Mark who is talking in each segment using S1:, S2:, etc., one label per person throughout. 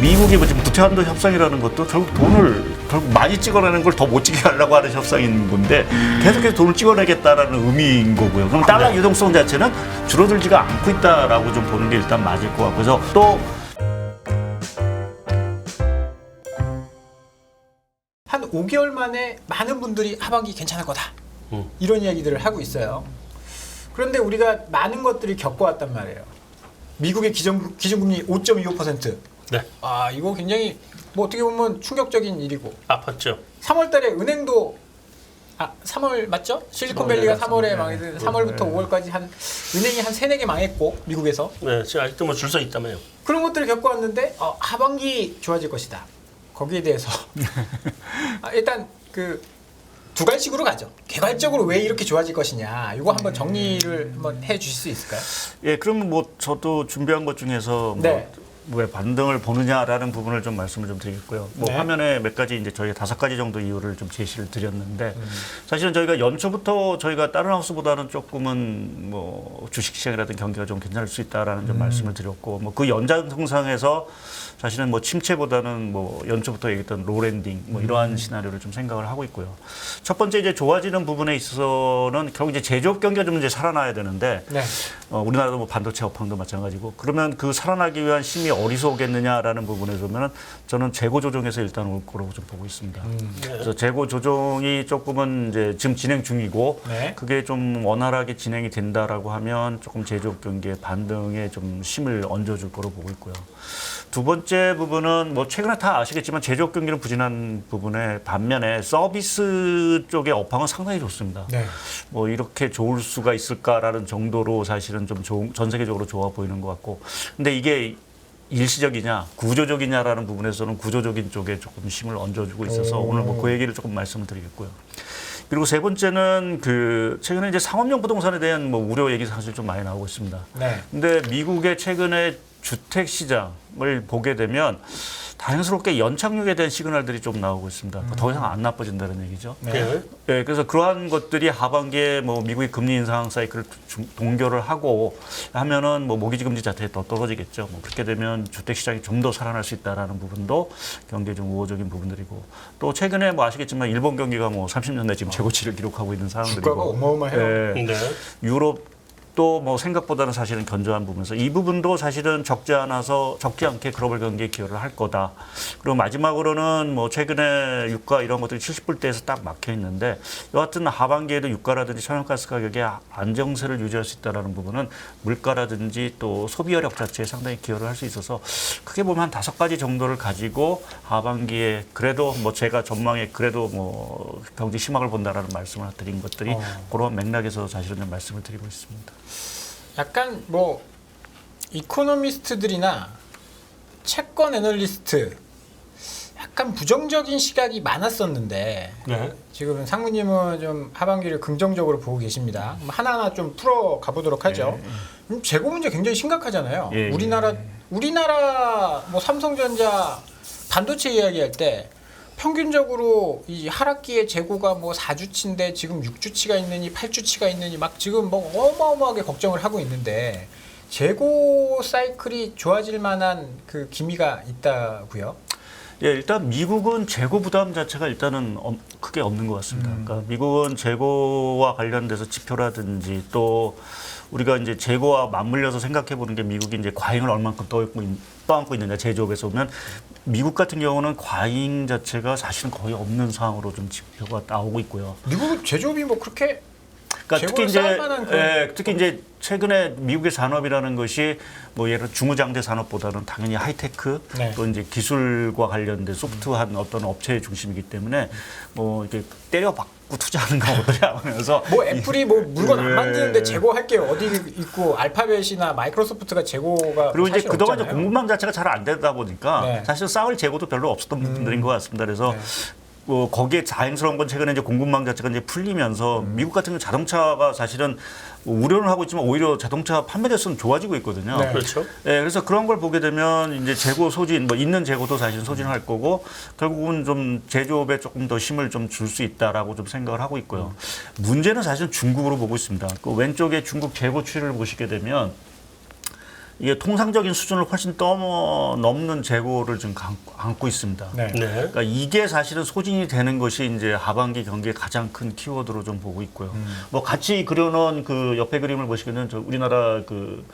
S1: 미국이 뭐 지금 부채한도 협상이라는 것도 결국 돈을 결국 많이 찍어내는 걸 더 못 찍게 하려고 하는 협상인 건데 계속해서 돈을 찍어내겠다라는 의미인 거고요. 그럼 달러 유동성 자체는 줄어들지가 않고 있다라고 좀 보는 게 일단 맞을 것 같고, 그래서 또
S2: 한 5개월 만에 많은 분들이 하반기 괜찮을 거다. 이런 이야기들을 하고 있어요. 그런데 우리가 많은 것들이 겪어왔단 말이에요. 미국의 기준금리 5.25%.
S3: 네.
S2: 아, 이거 굉장히 뭐 어떻게 보면 충격적인 일이고.
S3: 아팠죠.
S2: 3월 달에 은행도 3월 맞죠? 실리콘밸리가 3월에 망해서 3월부터 5월까지 한 은행이 한 3-4개 망했고 미국에서.
S3: 네, 지금 아직도 뭐 줄 서 있다며요.
S2: 그런 것들을 겪어왔는데 하반기 좋아질 것이다. 거기에 대해서 일단 그 두 가지식으로 가죠. 개괄적으로 왜 이렇게 좋아질 것이냐. 이거 한번 정리를 한번 해 주실 수 있을까요?
S1: 예, 그러면 뭐 저도 준비한 것 중에서
S2: 네.
S1: 왜 반등을 보느냐라는 부분을 좀 말씀을 좀 드리겠고요. 뭐
S2: 네.
S1: 화면에 몇 가지 이제 저희가 5가지 정도 이유를 좀 제시를 드렸는데 사실은 저희가 연초부터 저희가 다른 하우스보다는 조금은 뭐 주식시장이라든 경기가 좀 괜찮을 수 있다라는 좀 말씀을 드렸고, 뭐 그 연장선상에서 사실은 뭐 침체보다는 뭐 연초부터 얘기했던 로랜딩 뭐 이러한 시나리오를 좀 생각을 하고 있고요. 첫 번째 이제 좋아지는 부분에 있어서는 결국 이제 제조업 경기가 좀 이제 살아나야 되는데
S2: 네.
S1: 우리나라도 뭐 반도체 업황도 마찬가지고, 그러면 그 살아나기 위한 힘이 어디서 오겠느냐라는 부분에서 보면 저는 재고 조정에서 일단 올 거라고 좀 보고 있습니다. 그래서 재고 조정이 조금은 이제 지금 진행 중이고
S2: 네.
S1: 그게 좀 원활하게 진행이 된다라고 하면 조금 제조업 경기의 반등에 좀 힘을 얹어줄 거로 보고 있고요. 두 번째 부분은 뭐 최근에 다 아시겠지만 제조업 경기는 부진한 부분에 반면에 서비스 쪽의 업황은 상당히 좋습니다.
S2: 네.
S1: 뭐 이렇게 좋을 수가 있을까라는 정도로 사실은 좀 전 세계적으로 좋아 보이는 것 같고, 근데 이게 일시적이냐 구조적이냐라는 부분에서는 구조적인 쪽에 조금 힘을 얹어주고 있어서 오늘 뭐 그 얘기를 조금 말씀을 드리겠고요. 그리고 세 번째는 그 최근에 이제 상업용 부동산에 대한 뭐 우려 얘기 사실 좀 많이 나오고 있습니다.
S2: 네.
S1: 근데 미국의 최근에 주택 시장을 보게 되면 다행스럽게 연착륙에 대한 시그널들이 좀 나오고 있습니다. 더 이상 안 나빠진다는 얘기죠.
S2: 네.
S1: 네, 그래서 그러한 것들이 하반기에 뭐 미국의 금리 인상 사이클을 동결을 하고 하면은 뭐 모기지 금리 자체가 더 떨어지겠죠. 뭐 그렇게 되면 주택 시장이 좀 더 살아날 수 있다라는 부분도 경제에 좀 우호적인 부분들이고, 또 최근에 뭐 아시겠지만 일본 경기가 뭐 30년 내 지금 최고치를 기록하고 있는 상황들이고,
S2: 주가가 어마어마해요.
S1: 네.
S3: 네.
S1: 유럽 또 뭐 생각보다는 사실은 견조한 부분에서 이 부분도 사실은 적지 않게 글로벌 경기에 기여를 할 거다. 그리고 마지막으로는 뭐 최근에 유가 이런 것들이 70불대에서 딱 막혀 있는데 여하튼 하반기에도 유가라든지 천연가스 가격의 안정세를 유지할 수 있다는 부분은 물가라든지 또 소비 여력 자체에 상당히 기여를 할 수 있어서 크게 보면 한 5가지 정도를 가지고 하반기에 그래도 뭐 제가 전망에 그래도 뭐 경제 희망을 본다라는 말씀을 드린 것들이 그런 맥락에서 사실은 좀 말씀을 드리고 있습니다.
S2: 약간 뭐 이코노미스트들이나 채권 애널리스트 약간 부정적인 시각이 많았었는데
S3: 네.
S2: 지금 상무님은 좀 하반기를 긍정적으로 보고 계십니다. 하나하나 좀 풀어 가보도록 하죠. 재고 문제 굉장히 심각하잖아요.
S1: 예,
S2: 우리나라 뭐 삼성전자 반도체 이야기할 때 평균적으로 이 하락기의 재고가 뭐 4주치인데 지금 6주치가 있느니 8주치가 있느니 막 지금 뭐 어마어마하게 걱정을 하고 있는데 재고 사이클이 좋아질 만한 그 기미가 있다고요?
S1: 예, 일단 미국은 재고 부담 자체가 일단은 크게 없는 것 같습니다. 그러니까 미국은 재고와 관련돼서 지표라든지 또 우리가 이제 재고와 맞물려서 생각해 보는 게 미국이 이제 과잉을 얼만큼 떠안고 있느냐 제조업에서 보면 미국 같은 경우는 과잉 자체가 사실은 거의 없는 상황으로 좀 지표가 나오고 있고요.
S2: 미국 제조업이 뭐 그렇게
S1: 그러니까 특히 이제
S2: 그런...
S1: 특히 이제 최근에 미국의 산업이라는 것이 뭐 예를 들어 중무장대 산업보다는 당연히 하이테크
S2: 네.
S1: 또 이제 기술과 관련된 소프트한 어떤 업체의 중심이기 때문에 뭐 이렇게 때려박고 투자하는 것들이 하면서
S2: 뭐 애플이 뭐 물건 안 만드는데 재고할 게 어디 있고 알파벳이나 마이크로소프트가 재고가
S1: 그리고 이제
S2: 사실
S1: 그동안 이제
S2: 없잖아요.
S1: 공급망 자체가 잘 안 되다 보니까
S2: 네.
S1: 사실 싸울 재고도 별로 없었던 부분들인 것 같습니다. 그래서 거기에 다행스러운 건 최근에 이제 공급망 자체가 이제 풀리면서 미국 같은 경우 자동차가 사실은 우려는 하고 있지만 오히려 자동차 판매 대수는 좋아지고 있거든요.
S2: 네.
S3: 그렇죠.
S1: 네, 그래서 그런 걸 보게 되면 이제 재고 소진, 뭐 있는 재고도 사실 소진할 거고 결국은 좀 제조업에 조금 더 힘을 좀 줄 수 있다라고 좀 생각을 하고 있고요. 문제는 사실 중국으로 보고 있습니다. 그 왼쪽에 중국 재고 추이를 보시게 되면 이게 통상적인 수준을 훨씬 넘는 재고를 지금 안고 있습니다.
S2: 네.
S3: 네.
S1: 그러니까 이게 사실은 소진이 되는 것이 이제 하반기 경기의 가장 큰 키워드로 좀 보고 있고요. 뭐 같이 그려놓은 그 옆에 그림을 보시면은 저 우리나라 그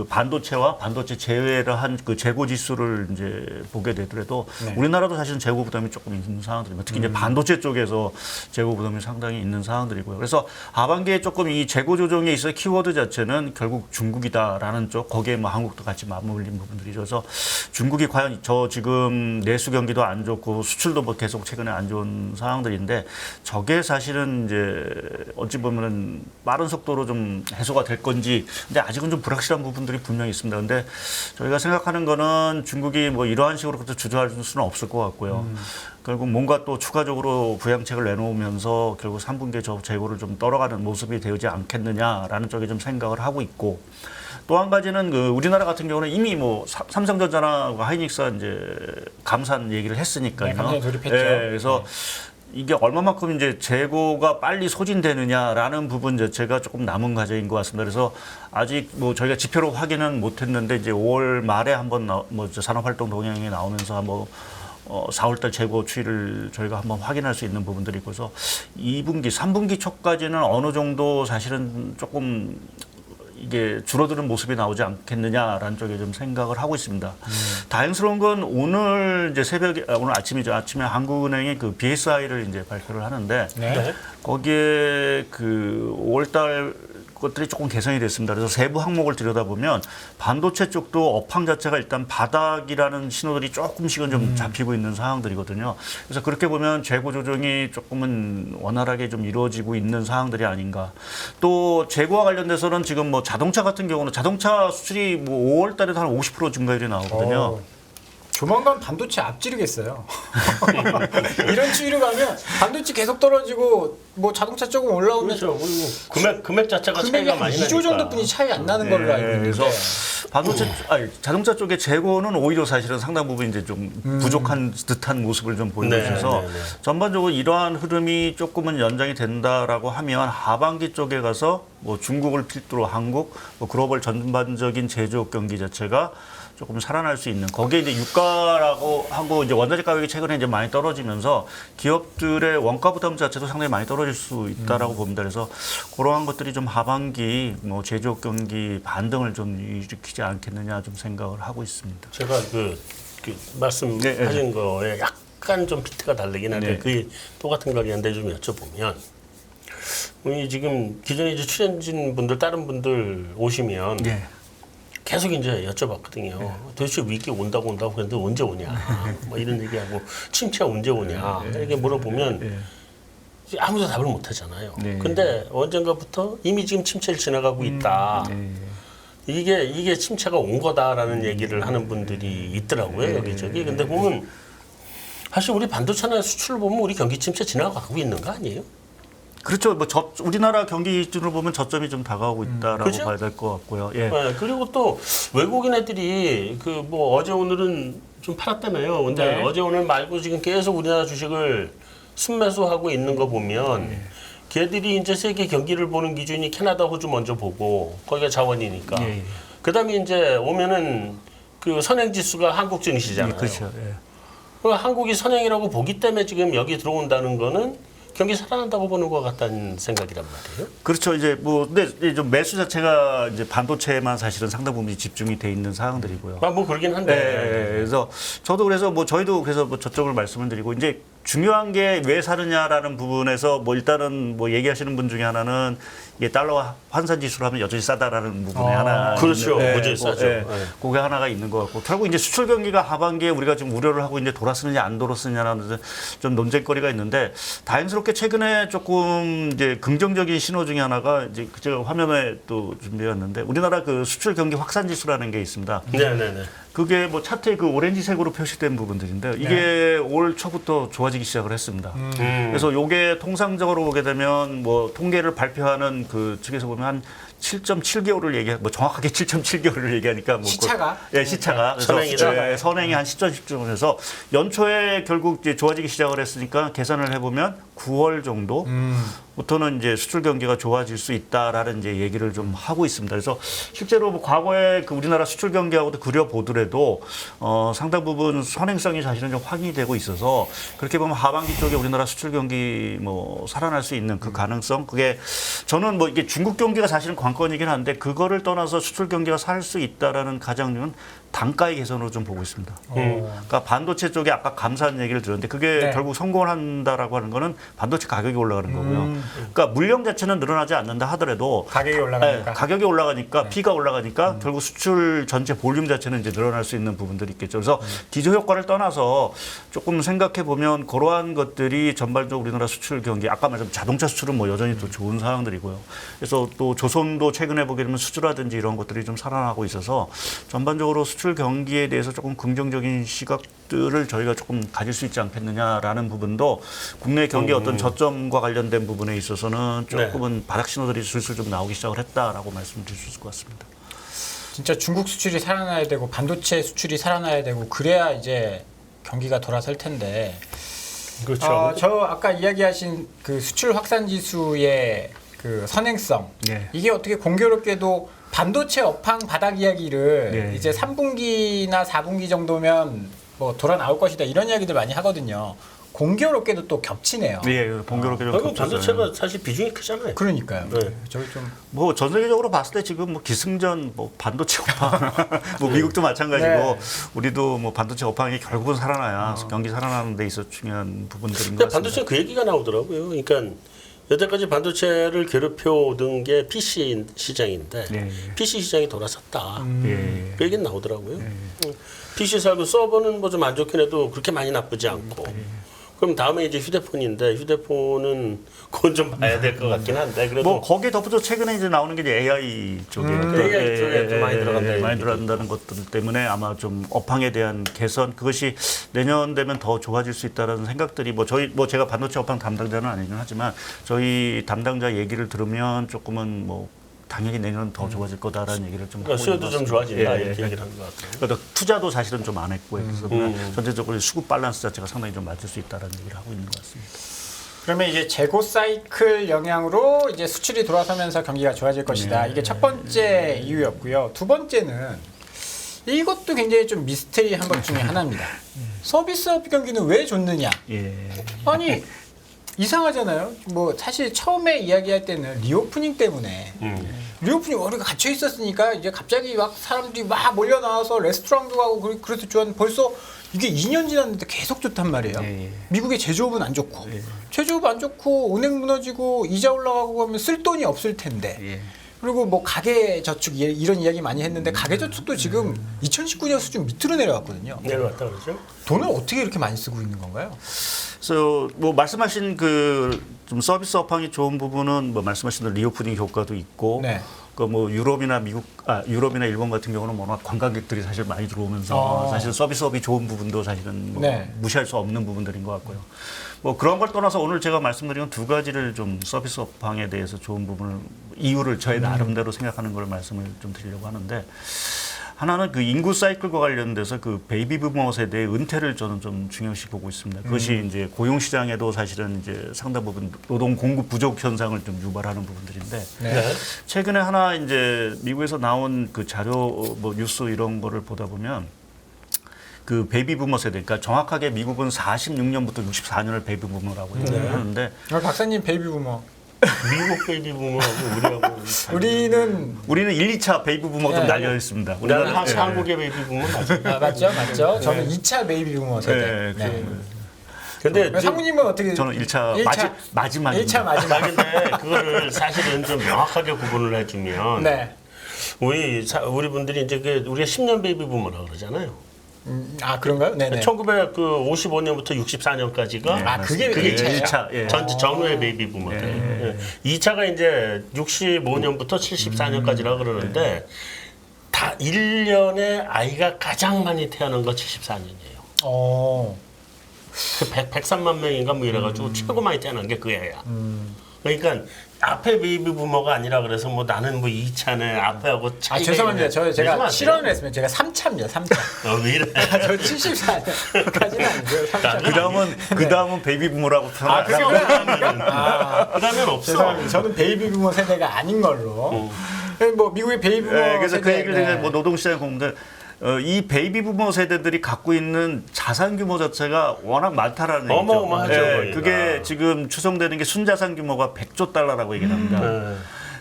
S1: 반도체와 반도체 제외를 한 그 재고 지수를 이제 보게 되더라도
S2: 네.
S1: 우리나라도 사실은 재고 부담이 조금 있는 상황들입니다. 특히 이제 반도체 쪽에서 재고 부담이 상당히 있는 상황들이고요. 그래서 하반기에 조금 이 재고 조정에 있어 키워드 자체는 결국 중국이다라는 쪽, 거기에 뭐 한국도 같이 맞물린 부분들이죠. 그래서 중국이 과연 저 지금 내수 경기도 안 좋고 수출도 뭐 계속 최근에 안 좋은 상황들인데 저게 사실은 이제 어찌 보면은 빠른 속도로 좀 해소가 될 건지, 근데 아직은 좀 불확실한 부분들이 분명히 있습니다. 근데 저희가 생각하는 거는 중국이 뭐 이러한 식으로 그렇게 주저할 수는 없을 것 같고요. 결국 뭔가 또 추가적으로 부양책을 내놓으면서 결국 3분기에 저 재고를 좀 떨어가는 모습이 되지 않겠느냐라는 쪽에 좀 생각을 하고 있고, 또 한 가지는 그 우리나라 같은 경우는 이미 뭐 삼성전자나 하이닉스가 이제 감산 얘기를 했으니까요.
S2: 네, 감산에 돌입했죠.
S1: 그래서 이게 얼마만큼 이제 재고가 빨리 소진되느냐라는 부분 자체가 조금 남은 과제인 것 같습니다. 그래서 아직 뭐 저희가 지표로 확인은 못했는데 이제 5월 말에 한번 뭐 산업활동 동향이 나오면서 한번 4월달 재고 추이를 저희가 한번 확인할 수 있는 부분들이 있어서 2분기, 3분기 초까지는 어느 정도 사실은 조금 이게 줄어드는 모습이 나오지 않겠느냐라는 쪽에 좀 생각을 하고 있습니다. 다행스러운 건 오늘 이제 새벽에, 오늘 아침이죠. 아침에 한국은행이 그 BSI를 이제 발표를 하는데
S2: 네.
S1: 거기에 그 5월달 것들이 조금 개선이 됐습니다. 그래서 세부 항목을 들여다보면 반도체 쪽도 업황 자체가 일단 바닥이라는 신호들이 조금씩은 좀 잡히고 있는 상황들이거든요. 그래서 그렇게 보면 재고 조정이 조금은 원활하게 좀 이루어지고 있는 상황들이 아닌가. 또 재고와 관련돼서는 지금 뭐 자동차 같은 경우는 자동차 수출이 뭐 5월 달에도 한 50% 증가율이 나오거든요.
S2: 조만간 반도체 앞지르겠어요. 이런 추이로 가면 반도체 계속 떨어지고 뭐 자동차 조금 올라오면
S3: 그렇죠. 그리고 금액 자체가
S2: 금액이
S3: 차이가
S2: 한
S3: 많이
S2: 2조
S3: 나니까.
S2: 정도뿐이 차이 안 나는 걸로 알고 있는데.
S1: 그래서 반도체, 자동차 쪽의 재고는 오히려 사실은 상당 부분 이제 좀 부족한 듯한 모습을 좀 보여주셔서
S3: 네, 네, 네.
S1: 전반적으로 이러한 흐름이 조금은 연장이 된다라고 하면 하반기 쪽에 가서 뭐 중국을 필두로 한국, 뭐 글로벌 전반적인 제조업 경기 자체가 조금 살아날 수 있는, 거기에 이제 유가라고 하고 이제 원자재 가격이 최근에 이제 많이 떨어지면서 기업들의 원가 부담 자체도 상당히 많이 떨어질 수 있다라고 봅니다. 그래서 그러한 것들이 좀 하반기 뭐 제조업 경기 반등을 좀 일으키지 않겠느냐 좀 생각을 하고 있습니다.
S3: 제가 그 말씀하신 거에 약간 좀 피트가 다르긴 한데
S1: 네.
S3: 그게 똑같은 거긴 한데 좀 여쭤보면, 우리 지금 기존에 이제 출연진 분들 다른 분들 오시면
S1: 네.
S3: 계속 이제 여쭤봤거든요. 도대체 위기 온다고 그랬는데 언제 오냐? 뭐 이런 얘기하고 침체 언제 오냐? 이렇게 물어보면 이제 아무도 답을 못 하잖아요.
S1: 네.
S3: 근데 언젠가부터 이미 지금 침체를 지나가고 있다. 이게 침체가 온 거다라는 얘기를 하는 분들이 있더라고요. 여기저기. 근데 보면 사실 우리 반도체나 수출을 보면 우리 경기 침체 지나가고 있는 거 아니에요?
S1: 그렇죠. 뭐 우리나라 경기 기준으로 보면 저점이 좀 다가오고 있다라고
S3: 그죠?
S1: 봐야 될 것 같고요. 예.
S3: 네, 그리고 또 외국인 애들이 그 뭐 어제 오늘은 좀 팔았다며요. 근데
S2: 네.
S3: 어제 오늘 말고 지금 계속 우리나라 주식을 순매수하고 있는 거 보면 걔들이 이제 세계 경기를 보는 기준이 캐나다, 호주 먼저 보고 거기가 자원이니까.
S1: 예, 예.
S3: 그다음에 이제 오면은 그 선행 지수가 한국 증시잖아요.
S1: 그렇죠. 예.
S3: 그 한국이 선행이라고 보기 때문에 지금 여기 들어온다는 거는 경기 살아난다고 보는 것 같다는 생각이란 말이에요.
S1: 그렇죠. 이제 뭐 근데 이제 좀 매수 자체가 이제 반도체에만 사실은 상당 부분이 집중이 돼 있는 상황들이고요.
S3: 뭐 그러긴 한데.
S1: 네, 그래서 저도 그래서 뭐 저희도 그래서 뭐 저쪽을 말씀을 드리고, 이제 중요한 게 왜 사느냐라는 부분에서 뭐 일단은 뭐 얘기하시는 분 중에 하나는 이게 달러 환산 지수로 하면 여전히 싸다라는 부분에 하나
S3: 그렇죠.
S1: 있는,
S3: 무지하게 싸죠. 네.
S1: 그게 하나가 있는 것 같고, 결국 이제 수출 경기가 하반기에 우리가 지금 우려를 하고 이제 돌아서느냐 안 돌아서느냐라는 좀 논쟁거리가 있는데, 다행스럽게 최근에 조금 이제 긍정적인 신호 중에 하나가 이제 제가 화면에 또 준비했는데, 우리나라 그 수출 경기 확산 지수라는 게 있습니다.
S3: 네네네.
S1: 그게 뭐 차트에 그 오렌지색으로 표시된 부분들인데 이게 올 초부터 좋아지기 시작을 했습니다. 그래서 요게 통상적으로 보게 되면 뭐 통계를 발표하는 그 측에서 보면 한 7.7개월을 뭐 정확하게 7.7개월을 얘기하니까 뭐
S2: 시차가?
S1: 시차가 그래서
S3: 선행이다.
S1: 선행이 한 10.10점 해서 연초에 결국 이제 좋아지기 시작을 했으니까 계산을 해보면 9월 정도부터는 이제 수출 경기가 좋아질 수 있다라는 이제 얘기를 좀 하고 있습니다. 그래서 실제로 뭐 과거에 그 우리나라 수출 경기하고도 그려보더라도 상당 부분 선행성이 사실은 좀 확인이 되고 있어서 그렇게 보면 하반기 쪽에 우리나라 수출 경기 뭐 살아날 수 있는 그 가능성 그게 저는 뭐 이게 중국 경기가 사실은 관건이긴 한데 그거를 떠나서 수출 경기가 살 수 있다라는 가장류는 단가의 개선으로 좀 보고 있습니다. 그러니까 반도체 쪽에 아까 감사한 얘기를 들었는데 그게
S2: 네.
S1: 결국 성공을 한다라고 하는 거는 반도체 가격이 올라가는 거고요. 그러니까 물량 자체는 늘어나지 않는다 하더라도
S2: 가격이 올라가니까.
S1: 가격이 올라가니까 P가 올라가니까 결국 수출 전체 볼륨 자체는 이제 늘어날 수 있는 부분들이 있겠죠. 그래서 기저 효과를 떠나서 조금 생각해 보면 그러한 것들이 전반적으로 우리나라 수출 경기 아까 말씀 자동차 수출은 뭐 여전히 또 좋은 상황들이고요. 그래서 또 조선도 최근에 보게 되면 수주라든지 이런 것들이 좀 살아나고 있어서 전반적으로 수출 경기에 대해서 조금 긍정적인 시각들을 저희가 조금 가질 수 있지 않겠느냐라는 부분도 국내 경기 어떤 저점과 관련된 부분에 있어서는 조금은 바닥 신호들이 슬슬 좀 나오기 시작을 했다라고 말씀드릴 수 있을 것 같습니다.
S2: 진짜 중국 수출이 살아나야 되고 반도체 수출이 살아나야 되고 그래야 이제 경기가 돌아설 텐데.
S3: 그렇죠.
S2: 저 아까 이야기하신 그 수출 확산 지수의 그 선행성
S1: 예.
S2: 이게 어떻게 공교롭게도 반도체 업황 바닥 이야기를
S1: 예.
S2: 이제 3분기나 4분기 정도면 뭐 돌아 나올 것이다 이런 이야기들 많이 하거든요. 공교롭게도 또 겹치네요.
S1: 예, 공교롭게 좀
S3: 결국
S1: 겹쳐져요.
S3: 반도체가 사실 비중이 크잖아요.
S2: 그러니까요.
S3: 네.
S2: 저기 좀
S1: 뭐 전 세계적으로 봤을 때 지금 뭐 기승전 뭐 반도체 업황 뭐 미국도 마찬가지고
S2: 네.
S1: 우리도 뭐 반도체 업황이 결국은 살아나야 경기 살아나는 데 있어 중요한 부분들인 것
S3: 근데
S1: 같습니다.
S3: 반도체는 그 얘기가 나오더라고요. 그러니까 여태까지 반도체를 괴롭혀오던 게 PC 시장인데
S1: 예.
S3: PC 시장이 돌아섰다.
S1: 예.
S3: 그 얘기는 나오더라고요. PC 살고 서버는 뭐 좀 안 좋긴 해도 그렇게 많이 나쁘지 않고. 그럼 다음에 이제 휴대폰인데 휴대폰은 그건 좀 봐야 될 것 같긴 한데 그래도
S1: 뭐 거기에 덧붙여 최근에 이제 나오는 게 이제 AI 쪽에
S3: AI 쪽에 좀 많이 들어간다
S1: 많이
S3: 얘기죠.
S1: 들어간다는 것들 때문에 아마 좀 업황에 대한 개선 그것이 내년 되면 더 좋아질 수 있다라는 생각들이 뭐 저희 뭐 제가 반도체 업황 담당자는 아니긴 하지만 저희 담당자 얘기를 들으면 조금은 뭐 당연히 내년은 더 좋아질 거다라는 얘기를 좀 하고 있는
S3: 수요도
S1: 것
S3: 좀
S1: 같습니다.
S3: 좋아진다
S1: 예,
S3: 이렇게
S1: 예.
S3: 얘기를 하는 것 같아요.
S1: 그러니까 투자도 사실은 좀 안 했고 그래서 전체적으로 수급 밸런스 자체가 상당히 좀 맞을 수 있다라는 얘기를 하고 있는 것 같습니다.
S2: 그러면 이제 재고 사이클 영향으로 이제 수출이 돌아서면서 경기가 좋아질 것이다. 이게 첫 번째 이유였고요. 두 번째는 이것도 굉장히 좀 미스테리한 것 중에 하나입니다. 서비스업 경기는 왜 좋느냐?
S1: 예.
S2: 아니 이상하잖아요. 뭐 사실 처음에 이야기할 때는 리오프닝 때문에 리오프닝 우리가 갇혀 있었으니까 이제 갑자기 막 사람들이 막 몰려 나와서 레스토랑도 가고 그래서 좋았는데 벌써 이게 2년 지났는데 계속 좋단 말이에요.
S1: 예.
S2: 미국의 제조업은 안 좋고 제조업 안 좋고 은행 무너지고 이자 올라가고 하면 쓸 돈이 없을 텐데
S1: 예.
S2: 그리고 뭐 가계 저축 이런 이야기 많이 했는데 가계 저축도 지금 2019년 수준 밑으로 내려왔거든요.
S3: 내려왔다 그러죠?
S2: 돈을 어떻게 이렇게 많이 쓰고 있는 건가요?
S1: 그래서 뭐 말씀하신 그 좀 서비스 업황이 좋은 부분은 뭐 말씀하신 대로 리오프닝 효과도 있고
S2: 네.
S1: 그 뭐 유럽이나 유럽이나 일본 같은 경우는 워낙 관광객들이 사실 많이 들어오면서 사실 서비스업이 좋은 부분도 사실은 뭐
S2: 네.
S1: 무시할 수 없는 부분들인 것 같고요. 뭐 그런 걸 떠나서 오늘 제가 말씀드린 건 두 가지를 좀 서비스 업황에 대해서 좋은 부분을 이유를 저의 나름대로 생각하는 걸 말씀을 좀 드리려고 하는데 하나는 그 인구 사이클과 관련돼서 그 베이비 부머 세대의 은퇴를 저는 좀 중요시 보고 있습니다. 그것이 이제 고용 시장에도 사실은 이제 상당 부분 노동 공급 부족 현상을 좀 유발하는 부분들인데
S2: 네.
S1: 최근에 하나 이제 미국에서 나온 그 자료 뭐 뉴스 이런 거를 보다 보면 그 베이비 부머 세대, 그러니까 정확하게 미국은 46년부터 64년을 베이비 부머라고 얘기를 하는데
S2: 박사님 베이비 부머.
S3: 미국 베이비 부모하고 우리하고
S2: 우리는
S1: 1, 2차 베이비 부머 좀
S2: 네.
S1: 날려 있습니다.
S3: 나는
S1: 예.
S3: 한국의 베이비 부모 맞아.
S2: 맞죠. 저는 2차 베이비 부머 세대.
S1: 예,
S2: 네.
S3: 근데
S2: 상무님은 어떻게?
S1: 저는 1차 마지막입니다.
S2: 1차 마지막.
S3: 근데 그거를 사실은 좀 명확하게 구분을 해주면
S2: 네.
S3: 우리 분들이 이제 우리가 10년 베이비 부모라고 그러잖아요.
S2: 그런가요? 네네.
S3: 1955년부터 64년까지가
S2: 그게
S1: 그게
S2: 1차예요?
S1: 1차. 예.
S3: 전후의 베이비 부모들. 2차가 이제 65년부터 74년까지라 그러는데 다 1년에 아이가 가장 많이 태어난 거 74년이에요. 그 103만 명인가 뭐 이래가지고 최고 많이 태어난 게 그 애야. 그러니까 앞에 베이비 부머가 아니라 그래서 뭐 나는 뭐 2차네 앞에하고 차이가
S2: 죄송합니다.
S3: 있네.
S2: 제가
S3: 그러지
S2: 실언을
S3: 마세요.
S2: 했으면 제가 3차입니다. 3차.
S3: 왜 이래?
S2: 저 74까지는 아니고요. 3차.
S1: 그 다음은 베이비 부모라고
S2: 아, 그게
S3: 그러면 그러면 없어.
S2: 죄송합니다. 저는 베이비 부모 세대가 아닌 걸로. 뭐 미국의 베이비 부모
S1: 그래서 그
S2: 세대,
S1: 얘기를 제가 뭐 노동시장에 공들 이 베이비 부모 세대들이 갖고 있는 자산 규모 자체가 워낙 많다라는 얘기죠.
S3: 어마어마하죠, 거기가.
S1: 그게 지금 추정되는 게 순자산 규모가 100조 달러라고 얘기를 합니다.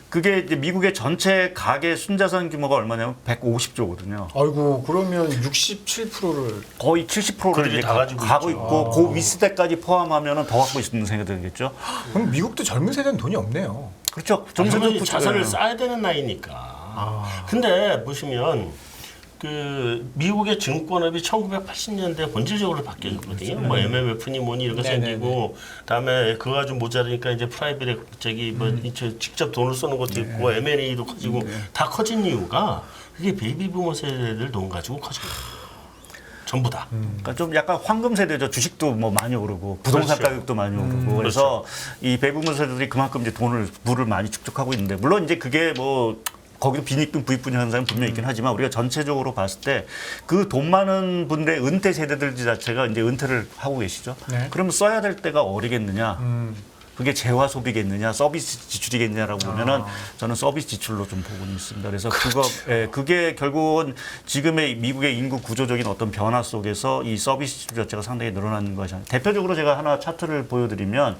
S1: 그게 이제 미국의 전체 가계 순자산 규모가 얼마냐면 150조거든요.
S2: 아이고 그러면 67%를
S1: 거의 70%를
S3: 그렇게
S1: 이제
S3: 다 가지고
S1: 가고
S3: 있죠.
S1: 있고 그 윗세대까지 포함하면은 더 갖고 있는 생각이 들겠죠.
S2: 그럼 미국도 젊은 세대는 돈이 없네요.
S1: 그렇죠.
S3: 점점 자산을 쌓아야 되는 나이니까. 근데 보시면 그 미국의 증권업이 1980년대 본질적으로 바뀌었거든요. 뭐 MMF니 뭐니 이런 거 생기고, 그다음에 그거 아주 모자르니까 이제 프라이빗에 저기 뭐 직접 돈을 쓰는 것도 있고 M&A도 커지고 다 커진 이유가 그게 베이비 부머 세대들 돈 가지고 커진 거예요. 전부 다.
S1: 그러니까 좀 약간 황금 세대죠. 주식도 뭐 많이 오르고 부동산
S3: 그렇죠.
S1: 가격도 많이 오르고 그래서 이 베이비부모 세대들이 그만큼 이제 물을 많이 축적하고 있는데 물론 이제 그게 뭐 거기도 빈익분 부익분 현상은 분명히 있긴 하지만 우리가 전체적으로 봤을 때 그 돈 많은 분들의 은퇴 세대들 자체가 이제 은퇴를 하고 계시죠.
S2: 네.
S1: 그러면 써야 될 때가 어리겠느냐. 그게 재화 소비겠느냐, 서비스 지출이겠느냐라고 보면은 저는 서비스 지출로 좀 보고는 있습니다. 그래서 그게 결국은 지금의 미국의 인구 구조적인 어떤 변화 속에서 이 서비스 지출 자체가 상당히 늘어나는 것이잖아요. 대표적으로 제가 하나 차트를 보여드리면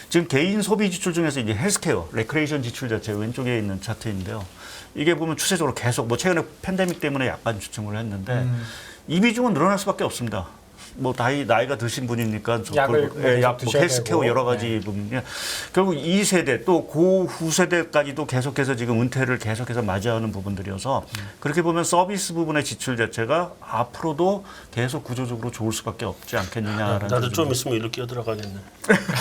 S1: 지금 개인 소비 지출 중에서 이제 헬스케어, 레크레이션 지출 자체 왼쪽에 있는 차트인데요. 이게 보면 추세적으로 계속 뭐 최근에 팬데믹 때문에 약간 주춤을 했는데 이 비중은 늘어날 수밖에 없습니다. 뭐 나이가 드신 분이니까
S2: 약을
S1: 약,
S2: 드셔야
S1: 헬스케어
S2: 되고.
S1: 여러 가지 부분이 결국 이 세대 또 고후 세대까지도 계속해서 지금 은퇴를 계속해서 맞이하는 부분들이어서 그렇게 보면 서비스 부분의 지출 자체가 앞으로도 계속 구조적으로 좋을 수밖에 없지 않겠느냐라는.
S3: 나도 좀 있으면 일로 끼어들어가겠네.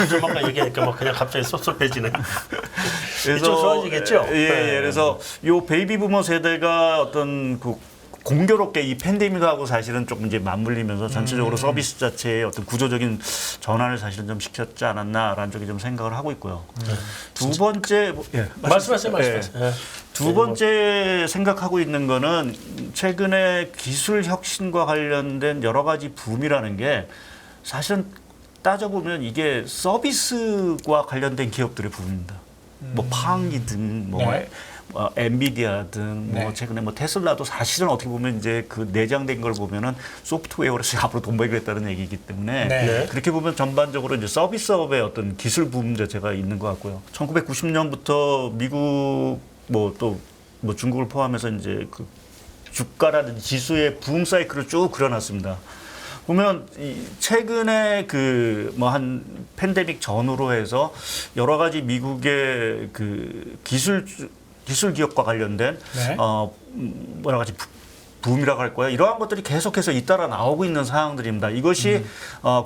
S3: 좀 아까 얘기하니까 막 그냥 갑자기 섭섭해지네. 좀 좋아지겠죠?
S1: 예. 그래서 요 베이비 부머 세대가 어떤 그 공교롭게 이 팬데믹하고 사실은 조금 이제 맞물리면서 전체적으로 서비스 자체의 어떤 구조적인 전환을 사실은 좀 시켰지 않았나라는 쪽에 좀 생각을 하고 있고요. 두 번째,
S3: 말씀하세요.
S1: 두 번째 생각하고 있는 거는 최근에 기술 혁신과 관련된 여러 가지 붐이라는 게 사실은 따져보면 이게 서비스와 관련된 기업들의 붐입니다. 뭐 팡이든 뭐 엔비디아든 뭐 최근에 뭐 테슬라도 사실은 어떻게 보면 이제 그 내장된 걸 보면은 소프트웨어로서 앞으로 돈 벌겠다는 얘기이기 때문에 그렇게 보면 전반적으로 이제 서비스업의 어떤 기술 붐 자체가 있는 것 같고요. 1990년부터 미국 뭐 또 뭐 중국을 포함해서 이제 그 주가라든지 지수의 붐 사이클을 쭉 그려놨습니다. 보면 최근에 그 뭐 한 팬데믹 전후로 해서 여러 가지 미국의 그 기술 기업과 관련된 여러 가지 붐이라고 할 거야. 이러한 것들이 계속해서 잇따라 나오고 있는 상황들입니다. 이것이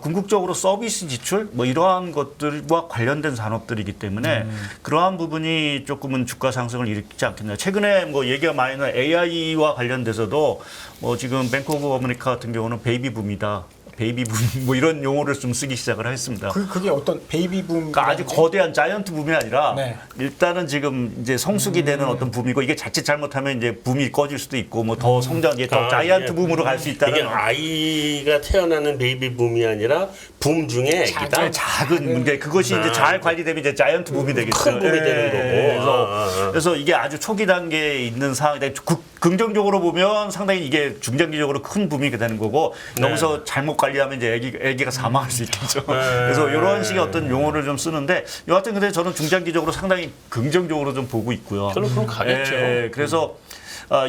S1: 궁극적으로 서비스 지출 뭐 이러한 것들과 관련된 산업들이기 때문에 그러한 부분이 조금은 주가 상승을 일으키지 않겠나. 최근에 뭐 얘기가 많이 나는 AI와 관련돼서도 뭐 지금 뱅크 오브 아메리카 같은 경우는 베이비 붐이다. 베이비 붐 뭐 이런 용어를 좀 쓰기 시작을 했습니다.
S2: 그게 어떤 베이비 붐?
S1: 그러니까 아주 거대한 자이언트 붐이 아니라 일단은 지금 이제 성숙이 되는 어떤 붐이고 이게 자칫 잘못하면 이제 붐이 꺼질 수도 있고 뭐 더 성장, 더 자이언트 붐으로 갈 수 있다는.
S3: 이게 아이가 태어나는 베이비 붐이 아니라 붐 중에 애기다.
S1: 작은 문제. 그것이 이제 잘 관리되면 이제 자이언트 붐이 되겠죠.
S3: 큰 붐이 되는 거고.
S1: 그래서 이게 아주 초기 단계에 있는 상황인데 긍정적으로 보면 상당히 이게 중장기적으로 큰 붐이 되는 거고 여기서 잘못 관리하면 이제 애기가 사망할 수 있겠죠. 그래서 이런 식의 어떤 용어를 좀 쓰는데 여하튼 근데 저는 중장기적으로 상당히 긍정적으로 좀 보고 있고요.
S3: 그럼 가겠죠.
S1: 그래서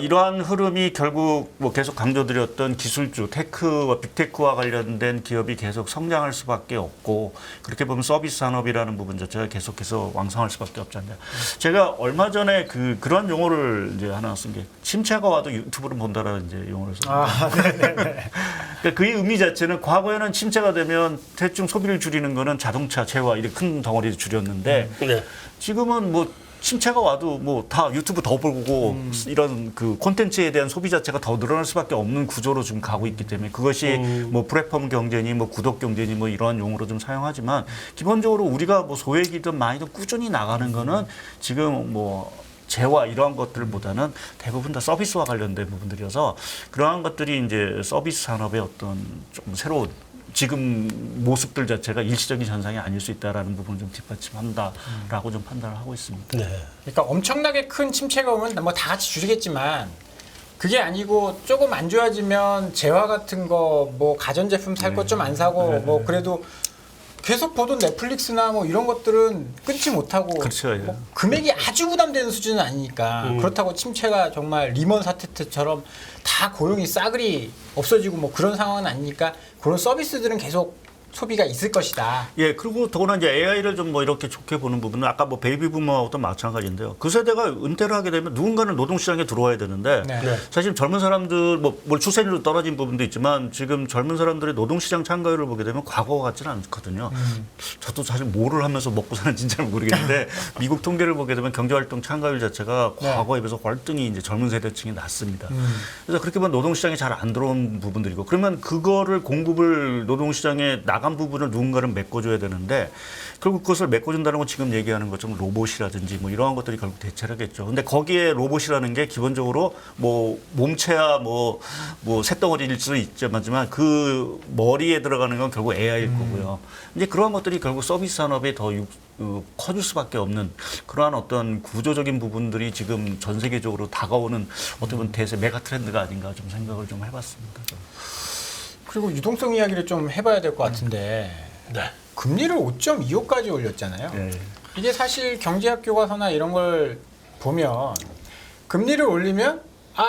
S1: 이러한 흐름이 결국 뭐 계속 강조드렸던 기술주, 테크와 빅테크와 관련된 기업이 계속 성장할 수밖에 없고 그렇게 보면 서비스 산업이라는 부분 자체가 계속해서 왕성할 수밖에 없지 않냐. 제가 얼마 전에 그런 용어를 이제 하나 쓴 게 침체가 와도 유튜브를 본다라는 이제 용어를 썼는데 그러니까 그의 의미 자체는 과거에는 침체가 되면 대충 소비를 줄이는 거는 자동차, 재화 이렇게 큰 덩어리를 줄였는데 지금은 뭐 침체가 와도 뭐 다 유튜브 더 보고 이런 그 콘텐츠에 대한 소비 자체가 더 늘어날 수밖에 없는 구조로 지금 가고 있기 때문에 그것이 뭐 플랫폼 경제니 뭐 구독 경제니 뭐 이러한 용어로 좀 사용하지만 기본적으로 우리가 뭐 소액이든 많이든 꾸준히 나가는 거는 지금 뭐 재화 이러한 것들보다는 대부분 다 서비스와 관련된 부분들이어서 그러한 것들이 이제 서비스 산업의 어떤 좀 새로운 지금 모습들 자체가 일시적인 현상이 아닐 수 있다라는 부분을 좀 뒷받침한다라고 좀 판단을 하고 있습니다.
S3: 네.
S2: 그러니까 엄청나게 큰 침체가 오면 뭐 다 같이 줄이겠지만 그게 아니고 조금 안 좋아지면 재화 같은 거 뭐 가전제품 살 것 좀 안 사고 뭐 그래도 계속 보던 넷플릭스나 뭐 이런 것들은 끊지 못하고
S1: 그렇죠, 예.
S2: 뭐 금액이 아주 부담되는 수준은 아니니까 그렇다고 침체가 정말 리먼 사태 때처럼 다 고용이 싸그리 없어지고 뭐 그런 상황은 아니니까 그런 서비스들은 계속 소비가 있을 것이다.
S1: 예, 그리고 더구나 이제 AI를 좀 뭐 이렇게 좋게 보는 부분은 아까 뭐 베이비 부머하고도 마찬가지인데요. 그 세대가 은퇴를 하게 되면 누군가는 노동시장에 들어와야 되는데
S2: 네.
S3: 네.
S1: 사실 젊은 사람들 뭐 출생률도 떨어진 부분도 있지만 지금 젊은 사람들의 노동시장 참가율을 보게 되면 과거 같지는 않거든요. 저도 사실 뭐를 하면서 먹고 사는지는 잘 모르겠는데 미국 통계를 보게 되면 경제활동 참가율 자체가
S2: 네.
S1: 과거에 비해서 월등히 이제 젊은 세대층이 낮습니다. 그래서 그렇게 보면 노동시장에 잘 안 들어온 부분들이고 그러면 그거를 공급을 노동시장에 나간 부분을 누군가는 메꿔줘야 되는데 결국 그것을 메꿔준다는 건 지금 얘기하는 것처럼 로봇이라든지 뭐 이러한 것들이 결국 대체를 하겠죠. 근데 거기에 로봇이라는 게 기본적으로 뭐 몸체야 뭐 쇳덩어리일 수도 있지만 그 머리에 들어가는 건 결국 AI일 거고요. 이제 그러한 것들이 결국 서비스 산업에 더 커질 수밖에 없는 그러한 어떤 구조적인 부분들이 지금 전 세계적으로 다가오는 어떻게 보면 대세 메가 트렌드가 아닌가 좀 생각을 좀 해봤습니다.
S2: 그리고 유동성 이야기를 좀 해봐야 될 것 같은데
S3: 네.
S2: 금리를 5.25까지 올렸잖아요.
S1: 네.
S2: 이게 사실 경제학 교과서나 이런 걸 보면 금리를 올리면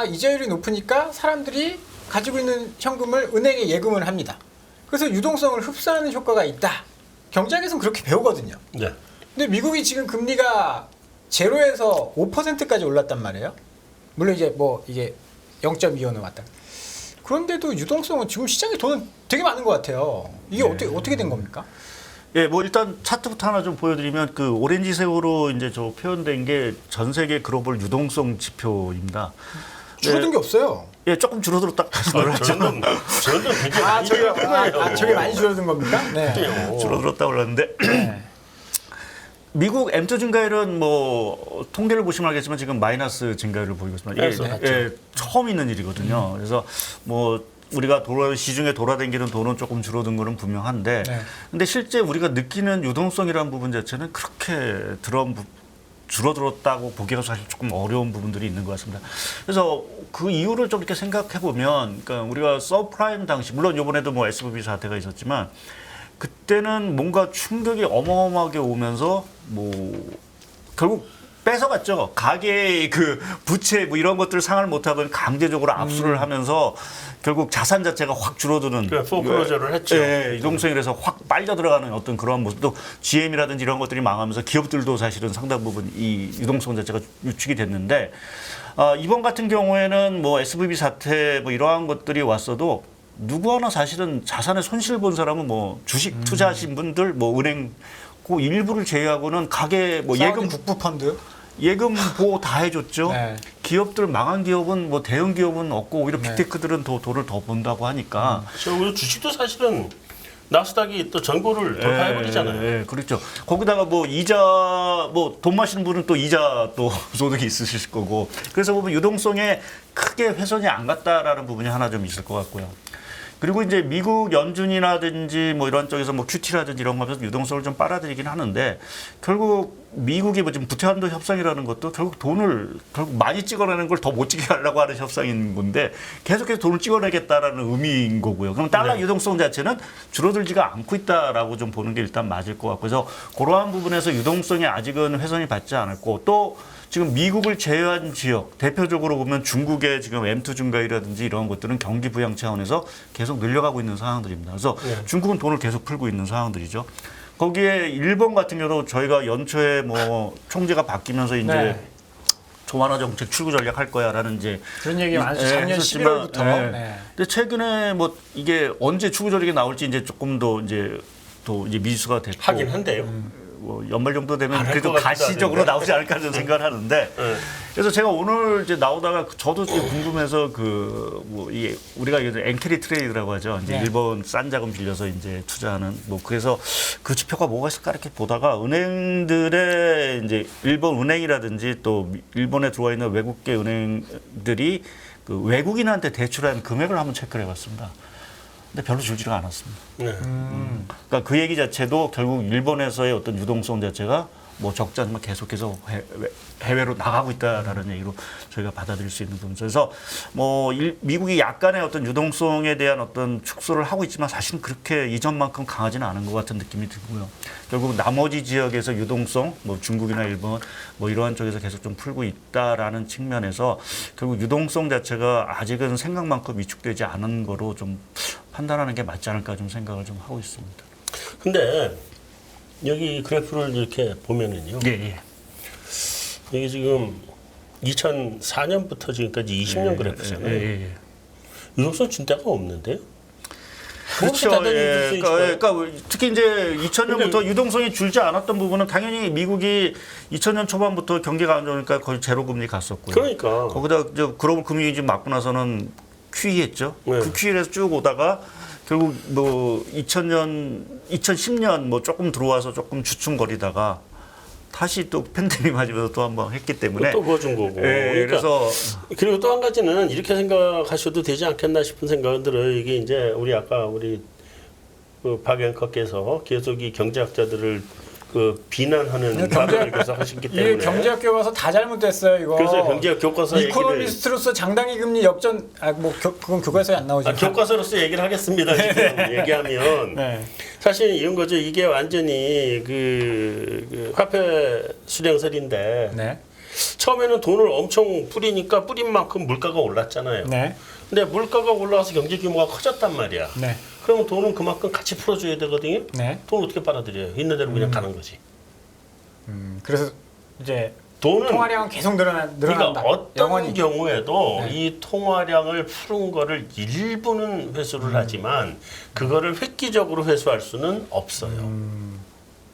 S2: 이자율이 높으니까 사람들이 가지고 있는 현금을 은행에 예금을 합니다. 그래서 유동성을 흡수하는 효과가 있다. 경제학에서는 그렇게 배우거든요.
S3: 네.
S2: 근데 미국이 지금 금리가 제로에서 5%까지 올랐단 말이에요. 물론 이제 뭐 이게 0.25는 왔다. 그런데도 유동성은 지금 시장에 돈은 되게 많은 것 같아요. 이게 어떻게 된 겁니까?
S1: 예, 뭐 일단 차트부터 하나 좀 보여드리면 그 오렌지색으로 이제 저 표현된 게 전 세계 글로벌 유동성 지표입니다.
S2: 줄어든 게 없어요.
S1: 예, 조금 줄어들었다 다시 늘어났죠.
S3: 저는 굉장히 많이 줄어들어요.
S2: 저게 많이 줄어든 겁니까? 네.
S1: 줄어들었다 올랐는데
S2: 네.
S1: 미국 M2 증가율은 뭐 통계를 보시면 알겠지만 지금 마이너스 증가율을 보이고 있습니다. 이게 처음 있는 일이거든요. 그래서 뭐 우리가 시중에 돌아다니는 돈은 조금 줄어든 거는 분명한데
S2: 네.
S1: 근데 실제 우리가 느끼는 유동성이라는 부분 자체는 그렇게 줄어들었다고 보기가 사실 조금 어려운 부분들이 있는 것 같습니다. 그래서 그 이유를 좀 이렇게 생각해 보면, 그러니까 우리가 서프라임 당시, 물론 이번에도 뭐 SVB 사태가 있었지만, 그때는 뭔가 충격이 어마어마하게 오면서 뭐 결국 뺏어갔죠. 가계의 그 부채 뭐 이런 것들 상환을 못하고 강제적으로 압수를 하면서 결국 자산 자체가 확 줄어드는
S3: 포크로저를 했죠.
S1: 예, 유동성이 그래서 확 빨려 들어가는 어떤 그런 모습도 GM이라든지 이런 것들이 망하면서 기업들도 사실은 상당 부분 이 유동성 자체가 유축이 됐는데 이번 같은 경우에는 뭐 SVB 사태 뭐 이러한 것들이 왔어도 누구 하나 사실은 자산에 손실 본 사람은 뭐 주식 투자하신 분들 뭐 은행 그 일부를 제외하고는 가계 뭐 예금
S2: 국부 펀드
S1: 예금 보호 다 해줬죠.
S2: 네.
S1: 기업들 망한 기업은 뭐 대형 기업은 없고 오히려 빅테크들은 더 돈을 더 번다고 하니까.
S3: 그리고 주식도 사실은 나스닥이 또 전고를 돌파해버리잖아요.
S1: 예, 그렇죠. 거기다가 뭐 이자 뭐 돈 마시는 분은 또 이자 또 소득이 있으실 거고. 그래서 보면 유동성에 크게 훼손이 안 갔다라는 부분이 하나 좀 있을 것 같고요. 그리고 이제 미국 연준이라든지 뭐 이런 쪽에서 뭐 QT라든지 이런 거 하면서 유동성을 좀 빨아들이긴 하는데 결국 미국이 뭐 지금 부채한도 협상이라는 것도 결국 돈을 결국 많이 찍어내는 걸 더 못 찍게 하려고 하는 협상인 건데 계속해서 돈을 찍어내겠다라는 의미인 거고요. 그럼 달러 유동성 자체는 줄어들지가 않고 있다라고 좀 보는 게 일단 맞을 것 같고 그래서 그러한 부분에서 유동성이 아직은 훼손이 받지 않았고 또 지금 미국을 제외한 지역, 대표적으로 보면 중국의 지금 M2 증가율이라든지 이런 것들은 경기 부양 차원에서 계속 늘려가고 있는 상황들입니다. 그래서 중국은 돈을 계속 풀고 있는 상황들이죠. 거기에 일본 같은 경우도 저희가 연초에 뭐 총재가 바뀌면서 이제 조완화 정책 출구 전략 할 거야라는 이제
S2: 그런 얘기 많았죠. 작년 11월부터.
S1: 근데 최근에 뭐 이게 언제 출구 전략이 나올지 이제 조금 더 이제 또 이제 미수가 됐고
S3: 하긴 한데요.
S1: 뭐 연말 정도 되면
S3: 안할
S1: 그래도
S3: 것 같기도
S1: 가시적으로
S3: 하던데.
S1: 나오지 않을까 저는 생각을 하는데
S3: 네.
S1: 그래서 제가 오늘 이제 나오다가 저도 이제 궁금해서 이 우리가 이제 엔캐리 트레이드라고 하죠. 이제
S2: 네.
S1: 일본 싼 자금 빌려서 이제 투자하는 뭐 그래서 그 지표가 뭐가 있을까 이렇게 보다가 은행들의 이제 일본 은행이라든지 또 일본에 들어와 있는 외국계 은행들이 그 외국인한테 대출한 금액을 한번 체크를 해봤습니다. 근데 별로 줄지가 않았습니다.
S3: 네.
S1: 그러니까 그 얘기 자체도 결국 일본에서의 어떤 유동성 자체가 뭐 적지 않지만 계속해서 해외로 나가고 있다라는 얘기로 저희가 받아들일 수 있는 부분. 그래서 뭐 미국이 약간의 어떤 유동성에 대한 어떤 축소를 하고 있지만 사실은 그렇게 이전만큼 강하지는 않은 것 같은 느낌이 들고요. 결국 나머지 지역에서 유동성, 뭐 중국이나 일본 뭐 이러한 쪽에서 계속 좀 풀고 있다라는 측면에서 결국 유동성 자체가 아직은 생각만큼 위축되지 않은 거로 좀 판단하는 게 맞지 않을까 좀 생각을 좀 하고 있습니다.
S3: 근데 여기 그래프를 이렇게 보면은요.
S1: 예.
S3: 이게 지금 2004년부터 지금까지 20년 그래프잖아요.
S1: 예.
S3: 유동성 진짜가 없는데요?
S1: 그렇죠.
S3: 그렇게
S1: 예.
S3: 다른
S1: 그러니까 특히 이제 2000년부터 유동성이 줄지 않았던 부분은 당연히 미국이 2000년 초반부터 경기가 안 좋으니까 거의 제로 금리 갔었고요.
S3: 그러니까.
S1: 거기다 저 글로벌 금융위기 맞고 나서는 QE했죠.
S3: 네.
S1: 그 QE에서 쭉 오다가 결국 뭐 2010년 뭐 조금 들어와서 조금 주춤거리다가 다시 또 팬데믹 맞으면서 또 한번 했기 때문에
S3: 또 보여준 거고.
S1: 예, 그래서
S3: 그리고 또 한 가지는 이렇게 생각하셔도 되지 않겠나 싶은 생각은 들어요. 이게 이제 우리 아까 우리 박 앵커께서 계속 이 경제학자들을 비난하는 발언을 계속 하셨기
S2: 이게
S3: 때문에.
S2: 경제학교 가서 다 잘못됐어요 이거.
S3: 그래서 경제학 교과서 얘기를
S2: 이코노미스트로서 장당기 금리 역전 그건 교과서에 안 나오지.
S3: 교과서로서 얘기를 하겠습니다. 지금 얘기하면
S2: 네.
S3: 사실 이런 거죠. 이게 완전히 그 화폐 수령설인데
S2: 네.
S3: 처음에는 돈을 엄청 뿌리니까 뿌린 만큼 물가가 올랐잖아요.
S2: 네.
S3: 근데 물가가 올라와서 경제 규모가 커졌단 말이야.
S2: 네.
S3: 그러면 돈은 그만큼 같이 풀어줘야 되거든요.
S2: 네.
S3: 돈 어떻게 빨아들여요? 있는 대로 그냥 가는 거지.
S2: 그래서 이제
S3: 돈은
S2: 통화량은 계속 늘어난다.
S3: 그러니까 어떤
S2: 영원히.
S3: 경우에도
S2: 네.
S3: 이 통화량을 푸는 거를 일부는 회수를 하지만 그거를 획기적으로 회수할 수는 없어요.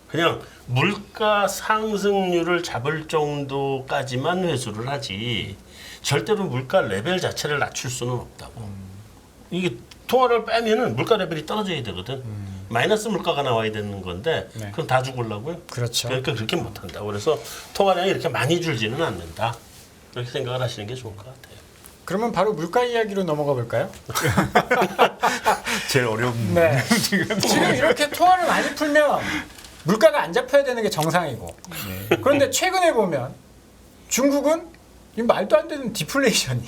S3: 그냥 물가 상승률을 잡을 정도까지만 회수를 하지 절대로 물가 레벨 자체를 낮출 수는 없다고. 이게 통화를 빼면은 물가 레벨이 떨어져야 되거든. 마이너스 물가가 나와야 되는 건데
S2: 네.
S3: 그럼 다 죽으려고요.
S2: 그렇죠.
S3: 그러니까 그렇게 못한다. 그래서 통화량이 이렇게 많이 줄지는 않는다. 그렇게 생각을 하시는 게 좋을 것 같아요.
S2: 그러면 바로 물가 이야기로 넘어가 볼까요?
S1: 제일 어려운
S2: 네. 지금 이렇게 통화를 많이 풀면 물가가 안 잡혀야 되는 게 정상이고. 그런데 최근에 보면 중국은 이 말도 안 되는 디플레이션이.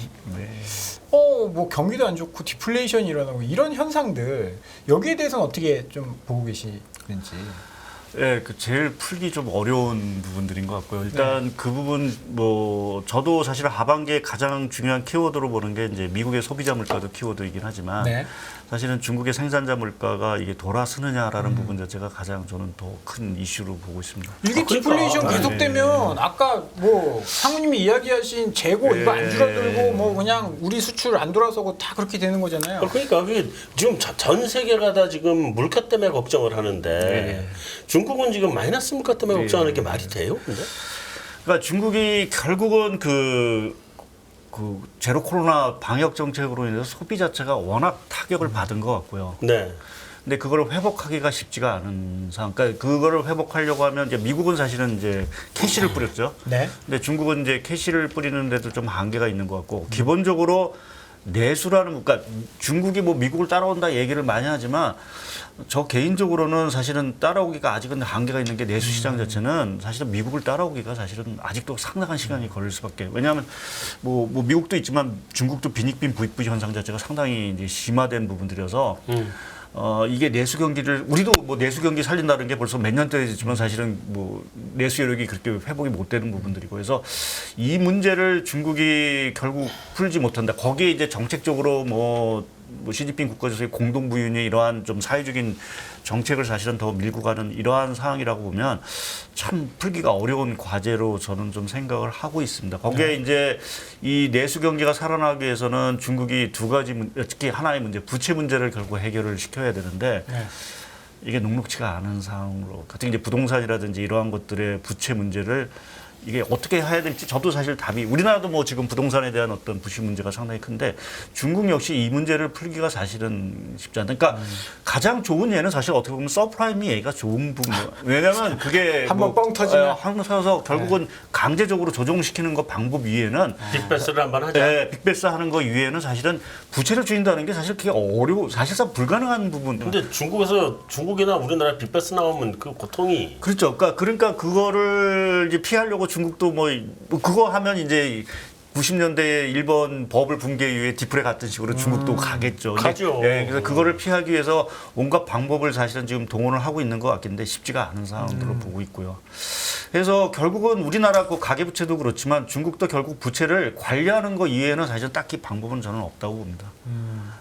S2: 뭐 경기도 안 좋고 디플레이션이 일어나고 이런 현상들 여기에 대해서는 어떻게 좀 보고 계시는지.
S1: 예, 그 제일 풀기 좀 어려운 부분들인 것 같고요. 일단 그 부분 뭐 저도 사실 하반기에 가장 중요한 키워드로 보는 게 이제 미국의 소비자 물가도 키워드이긴 하지만
S2: 네.
S1: 사실은 중국의 생산자 물가가 이게 돌아서느냐라는 부분 자체가 가장 저는 더 큰 이슈로 보고 있습니다.
S2: 이게 디플레이션 계속되면 아까 뭐 상무님이 이야기하신 재고 이거 안 줄어들고 뭐 그냥 우리 수출 안 돌아서고 다 그렇게 되는 거잖아요.
S3: 그러니까 그게 지금 전 세계가 다 지금 물가 때문에 걱정을 하는데 중국은 지금 마이너스 물가 때문에 걱정하는 게 말이 돼요? 근데?
S1: 그러니까 중국이 결국은 그 제로 코로나 방역 정책으로 인해서 소비 자체가 워낙 타격을 받은 것 같고요.
S3: 네.
S1: 근데 그걸 회복하기가 쉽지가 않은 상황. 그러니까 그거를 회복하려고 하면 이제 미국은 사실은 이제 캐시를 뿌렸죠.
S2: 네.
S1: 근데 중국은 이제 캐시를 뿌리는데도 좀 한계가 있는 것 같고 기본적으로 내수라는 그러니까 중국이 뭐 미국을 따라온다 얘기를 많이 하지만 저 개인적으로는 사실은 따라오기가 아직은 한계가 있는 게 내수 시장 자체는 사실은 미국을 따라오기가 사실은 아직도 상당한 시간이 걸릴 수밖에. 왜냐하면 뭐 미국도 있지만 중국도 빈익빈 부익부 현상 자체가 상당히 이제 심화된 부분들이어서 이게 내수 경기를 우리도 뭐 내수 경기 살린다는 게 벌써 몇 년 됐지만 사실은 뭐 내수 여력이 그렇게 회복이 못 되는 부분들이고 그래서 이 문제를 중국이 결국 풀지 못한다. 거기에 이제 정책적으로 뭐 시진핑 국가주석의 공동부윤의 이러한 좀 사회적인 정책을 사실은 더 밀고 가는 이러한 상황이라고 보면 참 풀기가 어려운 과제로 저는 좀 생각을 하고 있습니다. 거기에 이제 이 내수 경기가 살아나기 위해서는 중국이 두 가지 특히 하나의 문제, 부채 문제를 결국 해결을 시켜야 되는데 이게 녹록치가 않은 상황으로 특히 이제 부동산이라든지 이러한 것들의 부채 문제를 이게 어떻게 해야 될지 저도 사실 답이 우리나라도 뭐 지금 부동산에 대한 어떤 부실 문제가 상당히 큰데 중국 역시 이 문제를 풀기가 사실은 쉽지 않다. 그러니까 가장 좋은 예는 사실 어떻게 보면 서프라임이 얘기가 좋은 부분이에요. 왜냐하면 그게
S2: 한번 뻥 터지면
S1: 한번 터서 결국은 강제적으로 조정시키는 거 방법 위에는
S3: 빅베스를 한번 하자.
S1: 네, 빅베스 하는 거 이외에는 사실은 부채를 줄인다는 게 사실 그게 어려워 사실상 불가능한 부분.
S3: 근데 중국이나 우리나라 빅베스 나오면 그 고통이
S1: 그렇죠. 그러니까 그거를 이제 피하려고 중국도 뭐 그거 하면 이제 90년대에 일본 버블 붕괴 이후에 디프레 같은 식으로 중국도 가겠죠.
S3: 가죠.
S1: 예, 그래서 그거를 피하기 위해서 온갖 방법을 사실은 지금 동원을 하고 있는 것 같긴데 쉽지가 않은 상황으로 보고 있고요. 그래서 결국은 우리나라 그 가계부채도 그렇지만 중국도 결국 부채를 관리하는 거 이외에는 사실 딱히 방법은 저는 없다고 봅니다.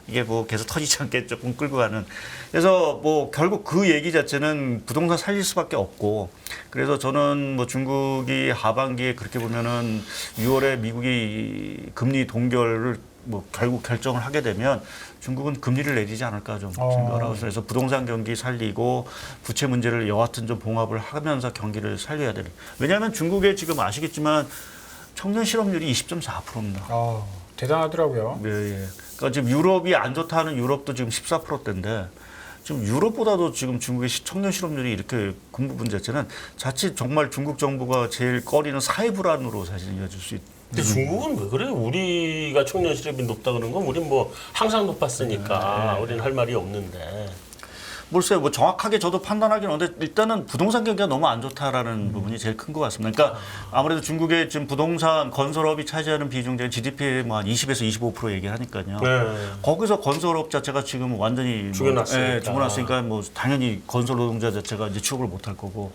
S1: 이게 뭐 계속 터지지 않게 조금 끌고 가는. 그래서 뭐 결국 그 얘기 자체는 부동산 살릴 수밖에 없고 그래서 저는 뭐 중국이 하반기에 그렇게 보면은 6월에 미국이 금리 동결을 뭐 결국 결정을 하게 되면 중국은 금리를 내리지 않을까 좀 생각을 하고 있어요. 그래서 부동산 경기 살리고 부채 문제를 여하튼 좀 봉합을 하면서 경기를 살려야 되는. 왜냐하면 중국에 지금 아시겠지만 청년 실업률이 20.4%입니다.
S2: 대단하더라고요.
S1: 네, 예. 그러니까 지금 유럽이 안 좋다는 유럽도 지금 14%대인데 지금 유럽보다도 지금 중국의 청년 실업률이 이렇게 그 부분 자체는 자칫 정말 중국 정부가 제일 꺼리는 사회 불안으로 사실 이어질 수 있다.
S3: 근데 중국은 왜 그래요? 우리가 청년 실업이 높다 그러는 건 우린 뭐 항상 높았으니까 우리는 할 말이 없는데.
S1: 글쎄요, 뭐 정확하게 저도 판단하기는 어는데 일단은 부동산 경기가 너무 안 좋다라는 부분이 제일 큰 것 같습니다. 그러니까 아무래도 중국의 지금 부동산 건설업이 차지하는 비중 제 GDP의 뭐 한 20에서 25% 얘기하니까요.
S3: 네.
S1: 거기서 건설업 자체가 지금 완전히
S3: 죽여놨으니까.
S1: 죽여놨으니까 뭐 당연히 건설 노동자 자체가 이제 취업을 못 할 거고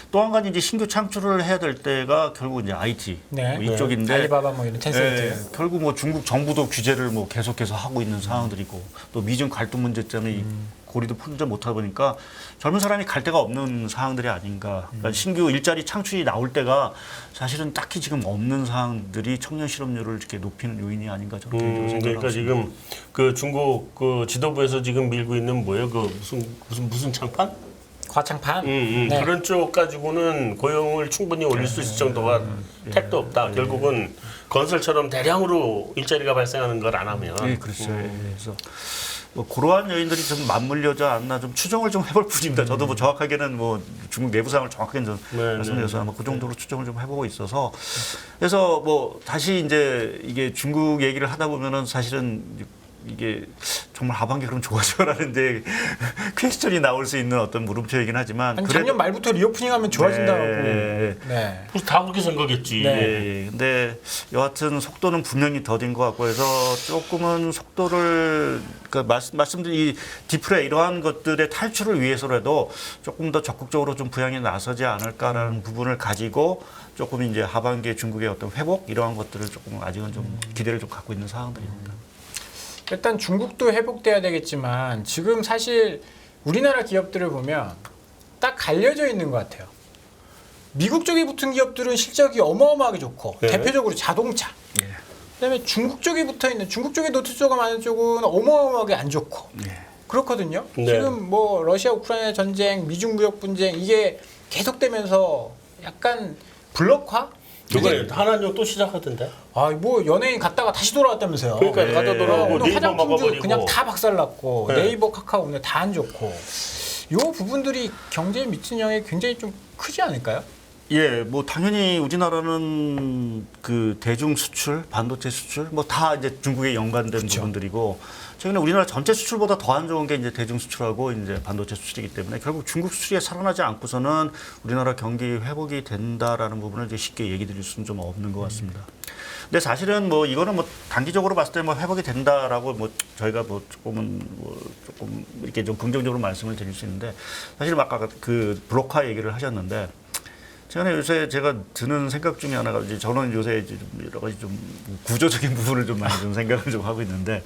S1: 또 한 가지 이제 신규 창출을 해야 될 때가 결국 이제 IT
S2: 네.
S1: 뭐 이쪽인데
S2: 알리바바 뭐 이런 텐센트.
S1: 결국 뭐 중국 정부도 규제를 뭐 계속해서 하고 있는 상황들이고 또 미중 갈등 문제 때문에 고리도 풀지 못하다 보니까 젊은 사람이 갈 데가 없는 상황들이 아닌가. 그러니까 신규 일자리 창출이 나올 때가 사실은 딱히 지금 없는 상황들이 청년 실업률을 이렇게 높이는 요인이 아닌가 저는 개인적으로 생각합니다.
S3: 그러니까 지금 그 중국 그 지도부에서 지금 밀고 있는 뭐예요? 그 무슨 창판?
S2: 과창판. 네.
S3: 그런 쪽 가지고는 고용을 충분히 올릴 수 있을 정도가 택도 없다. 결국은 건설처럼 대량으로 일자리가 발생하는 걸 안 하면.
S1: 네, 그렇죠. 그래서 뭐 그러한 요인들이 좀 맞물려져 않나 좀 추정을 좀 해볼 뿐입니다. 저도 뭐 정확하게는 뭐 중국 내부 상황을 정확하게 좀 말씀드려서 아마 그 정도로 추정을 좀 해보고 있어서 그래서 뭐 다시 이제 이게 중국 얘기를 하다 보면은 사실은 이게 정말 하반기 그럼 좋아져라는 이제 퀘스천이 나올 수 있는 어떤 물음표이긴 하지만
S2: 아니, 작년 말부터 리오프닝하면 좋아진다고. 네.
S3: 다 그렇게 생각했지.
S2: 네.
S1: 예, 근데 여하튼 속도는 분명히 더딘 것 같고 해서 조금은 속도를 그러니까 말씀드린 이 디프레 이러한 것들의 탈출을 위해서라도 조금 더 적극적으로 좀 부양에 나서지 않을까라는 부분을 가지고 조금 이제 하반기에 중국의 어떤 회복 이러한 것들을 조금 아직은 좀 기대를 좀 갖고 있는 상황들입니다.
S2: 일단 중국도 회복돼야 되겠지만 지금 사실 우리나라 기업들을 보면 딱 갈려져 있는 것 같아요. 미국 쪽에 붙은 기업들은 실적이 어마어마하게 좋고
S3: 네.
S2: 대표적으로 자동차.
S1: 예.
S2: 그다음에 중국 쪽에 붙어 있는 중국 쪽에 노트수가 많은 쪽은 어마어마하게 안 좋고
S1: 예.
S2: 그렇거든요.
S3: 네.
S2: 지금 뭐 러시아 우크라이나 전쟁, 미중 무역 분쟁 이게 계속되면서 약간 블록화?
S3: 이번에 한한령 또 시작하던데.
S2: 뭐 연예인 갔다가 다시 돌아왔다면서요.
S3: 그러니까 가다 돌아오고
S2: 오늘
S3: 네이버
S2: 화장품주
S3: 막아버리고.
S2: 그냥 다 박살났고
S3: 네.
S2: 네이버, 카카오 오늘 다 안 좋고 요 부분들이 경제에 미치는 영향이 굉장히 좀 크지 않을까요?
S1: 예, 뭐 당연히 우리나라는 그 대중 수출, 반도체 수출, 뭐 다 이제 중국에 연관된 부분들이고 최근에 우리나라 전체 수출보다 더 안 좋은 게 이제 대중 수출하고 이제 반도체 수출이기 때문에 결국 중국 수출이 살아나지 않고서는 우리나라 경기 회복이 된다라는 부분을 이제 쉽게 얘기 드릴 수는 좀 없는 것 같습니다. 근데 사실은 뭐 이거는 뭐 단기적으로 봤을 때 뭐 회복이 된다라고 뭐 저희가 뭐 조금 이렇게 좀 긍정적으로 말씀을 드릴 수 있는데 사실 아까 그 브로커 얘기를 하셨는데 최근에 요새 제가 드는 생각 중에 하나가 이제 저는 요새 이제 좀 여러 가지 좀 구조적인 부분을 좀 많이 좀 생각을 좀 하고 있는데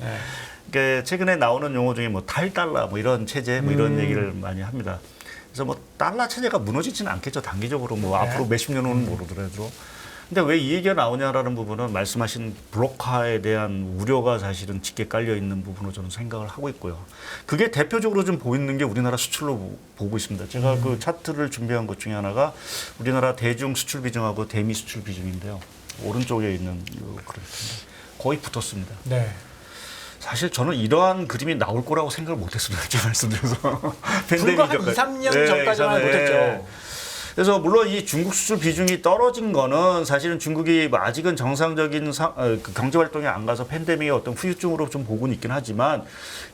S1: 그러니까 최근에 나오는 용어 중에 뭐 탈달러 뭐 이런 체제 뭐 이런 얘기를 많이 합니다. 그래서 뭐 달러 체제가 무너지지는 않겠죠 단기적으로 뭐 앞으로 몇십 년은 모르더라도. 근데 왜 이 얘기가 나오냐라는 부분은 말씀하신 블록화에 대한 우려가 사실은 짙게 깔려 있는 부분으로 저는 생각을 하고 있고요. 그게 대표적으로 좀 보이는 게 우리나라 수출로 보고 있습니다. 제가 그 차트를 준비한 것 중에 하나가 우리나라 대중 수출 비중하고 대미 수출 비중인데요. 오른쪽에 있는 이 그래프인데 거의 붙었습니다.
S2: 네.
S1: 사실 저는 이러한 그림이 나올 거라고 생각을 못했습니다. 제가 말씀드려서.
S2: 불과 한 2, 3년 전까지만 못했죠.
S1: 그래서 물론 이 중국 수출 비중이 떨어진 거는 사실은 중국이 뭐 아직은 정상적인 그 경제 활동에 안 가서 팬데믹의 어떤 후유증으로 좀 보고는 있긴 하지만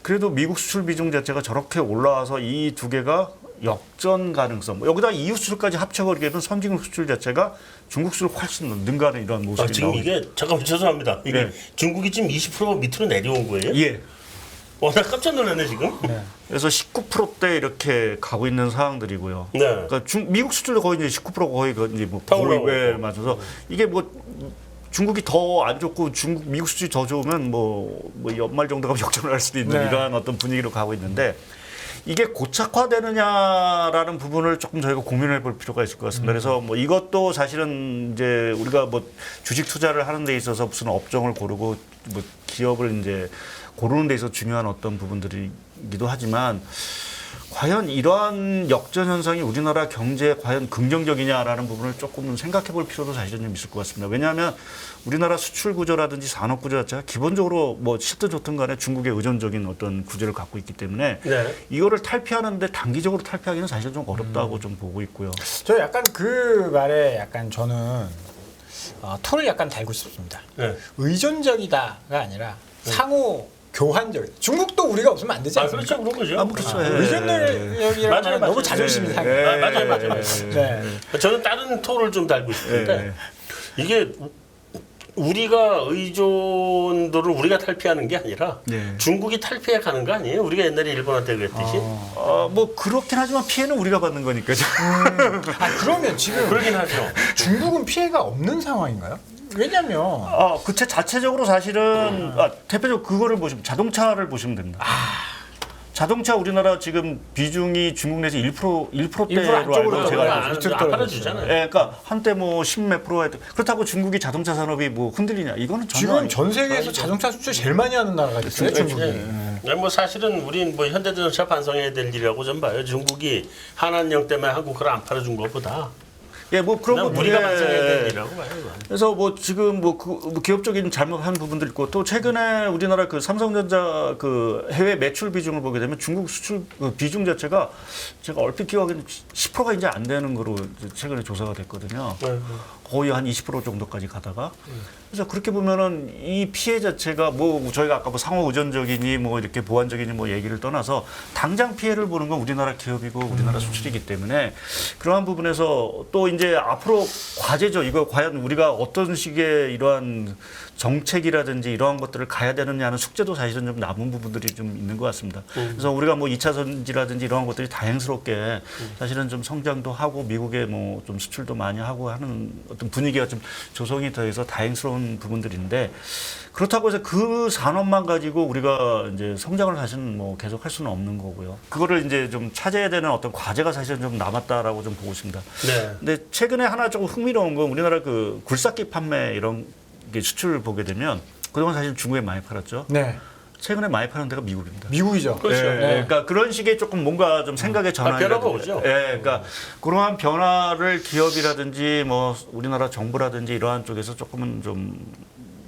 S1: 그래도 미국 수출 비중 자체가 저렇게 올라와서 이 두 개가 역전 가능성, 여기다 EU 수출까지 합쳐버리게는 선진국 수출 자체가 중국 수출을 훨씬 능가하는 이런 모습이
S3: 지금
S1: 나오고
S3: 이게 잠깐만 죄송합니다. 이게
S1: 네.
S3: 중국이 지금 20% 밑으로 내려온 거예요?
S1: 예.
S3: 나 깜짝 놀랐네 지금.
S2: 네.
S1: 그래서 19%대 이렇게 가고 있는 상황들이고요.
S3: 네.
S1: 그러니까 미국 수출도 거의 이제 19% 거의 이제 뭐
S3: 다 올라오고.
S1: 거의 맞아서 이게 뭐 중국이 더 안 좋고 미국 수출이 더 좋으면 뭐 연말 정도 가면 역전을 할 수도 있는
S2: 네.
S1: 이러한 어떤 분위기로 가고 있는데 이게 고착화되느냐라는 부분을 조금 저희가 고민해 볼 필요가 있을 것 같습니다. 그래서 뭐 이것도 사실은 이제 우리가 뭐 주식 투자를 하는 데 있어서 무슨 업종을 고르고 뭐 기업을 이제 고르는 데 있어서 중요한 어떤 부분들이기도 하지만 과연 이러한 역전 현상이 우리나라 경제에 과연 긍정적이냐라는 부분을 조금 생각해 볼 필요도 사실은 좀 있을 것 같습니다. 왜냐하면 우리나라 수출 구조라든지 산업 구조 자체가 기본적으로 뭐 싫든 좋든 간에 중국에 의존적인 어떤 구조를 갖고 있기 때문에
S3: 네.
S1: 이거를 탈피하는데 단기적으로 탈피하기는 사실 좀 어렵다고 좀 보고 있고요.
S2: 저 약간 그 말에 약간 저는 토를 약간 달고 싶습니다.
S3: 네.
S2: 의존적이다가 아니라 상호 교환적. 중국도 우리가 없으면 안 되지 않습니까?
S3: 그렇죠, 그런 거죠.
S1: 그렇죠. 예.
S2: 의존력이라는
S3: 맞아요,
S2: 말은 너무
S3: 맞아요.
S2: 자존심이 상해.
S1: 예.
S3: 맞아요.
S2: 네.
S3: 저는 다른 토를 좀 달고 싶은데
S1: 예.
S3: 이게 우리가 의존도를 우리가 탈피하는 게 아니라
S1: 네.
S3: 중국이 탈피해 가는 거 아니에요? 우리가 옛날에 일본한테 그랬듯이.
S1: 뭐 그렇긴 하지만 피해는 우리가 받는 거니까요.
S2: 그러면 지금
S3: 그러긴 하죠.
S2: 중국은 피해가 없는 상황인가요? 왜냐면
S1: 그 자체적으로 사실은 대표적으로 그거를 보시면 자동차를 보시면 됩니다. 자동차 우리나라 지금 비중이 중국 내에서 1%대로
S2: 안쪽으로
S1: 알고 제가
S2: 떨어져요.
S1: 알고
S2: 밑으로
S3: 안 팔아주잖아요.
S1: 예, 그러니까 한때 뭐 10몇 프로 했던 그렇다고 중국이 자동차 산업이 뭐 흔들리냐 이거는 전혀
S2: 지금
S1: 아니에요.
S2: 전 세계에서 자동차 수출 제일 많이 하는 나라가 됐어요. 중국이.
S3: 뭐 사실은 우린 뭐 현대자동차 반성해야 될 일이라고 좀 봐요. 중국이 한한령 때문에 한국을 안 팔아준 것보다
S1: 예, 뭐 그런 거
S3: 우리가 반성해야 될 일이라고 봐요. 이건.
S1: 그래서 뭐 지금 뭐 기업적인 잘못한 부분도 있고 또 최근에 우리나라 그 삼성전자 그 해외 매출 비중을 보게 되면 중국 수출 그 비중 자체가 제가 얼핏 기억하기에는 10%가 이제 안 되는 거로 최근에 조사가 됐거든요. 거의 한 20% 정도까지 가다가 그래서 그렇게 보면은 이 피해 자체가 뭐 저희가 아까 뭐 상호 의존적이니 뭐 이렇게 보완적이니 뭐 얘기를 떠나서 당장 피해를 보는 건 우리나라 기업이고 우리나라 수출이기 때문에 그러한 부분에서 또 이제 앞으로 과제죠. 이거 과연 우리가 어떤 식의 이러한 정책이라든지 이러한 것들을 가야 되느냐는 숙제도 사실은 좀 남은 부분들이 좀 있는 것 같습니다. 그래서 우리가 뭐 2차 전지라든지 이러한 것들이 다행스럽게 사실은 좀 성장도 하고 미국에 뭐 좀 수출도 많이 하고 하는 어떤 분위기가 좀 조성이 돼서 다행스러운 부분들인데 그렇다고 해서 그 산업만 가지고 우리가 이제 성장을 사실은 뭐 계속 할 수는 없는 거고요. 그거를 이제 좀 찾아야 되는 어떤 과제가 사실은 좀 남았다라고 좀 보고 있습니다.
S3: 네.
S1: 근데 최근에 하나 조금 흥미로운 건 우리나라 그 굴삭기 판매 이런 게 수출을 보게 되면 그동안 사실 중국에 많이 팔았죠.
S2: 네.
S1: 최근에 많이 파는 데가 미국입니다.
S2: 미국이죠.
S3: 그렇죠.
S1: 예,
S2: 네.
S1: 그러니까 그런 식의 조금 뭔가 좀 생각의 전환이
S3: 변화가 오죠.
S1: 예, 그러니까 그러한 변화를 기업이라든지 뭐 우리나라 정부라든지 이러한 쪽에서 조금은 좀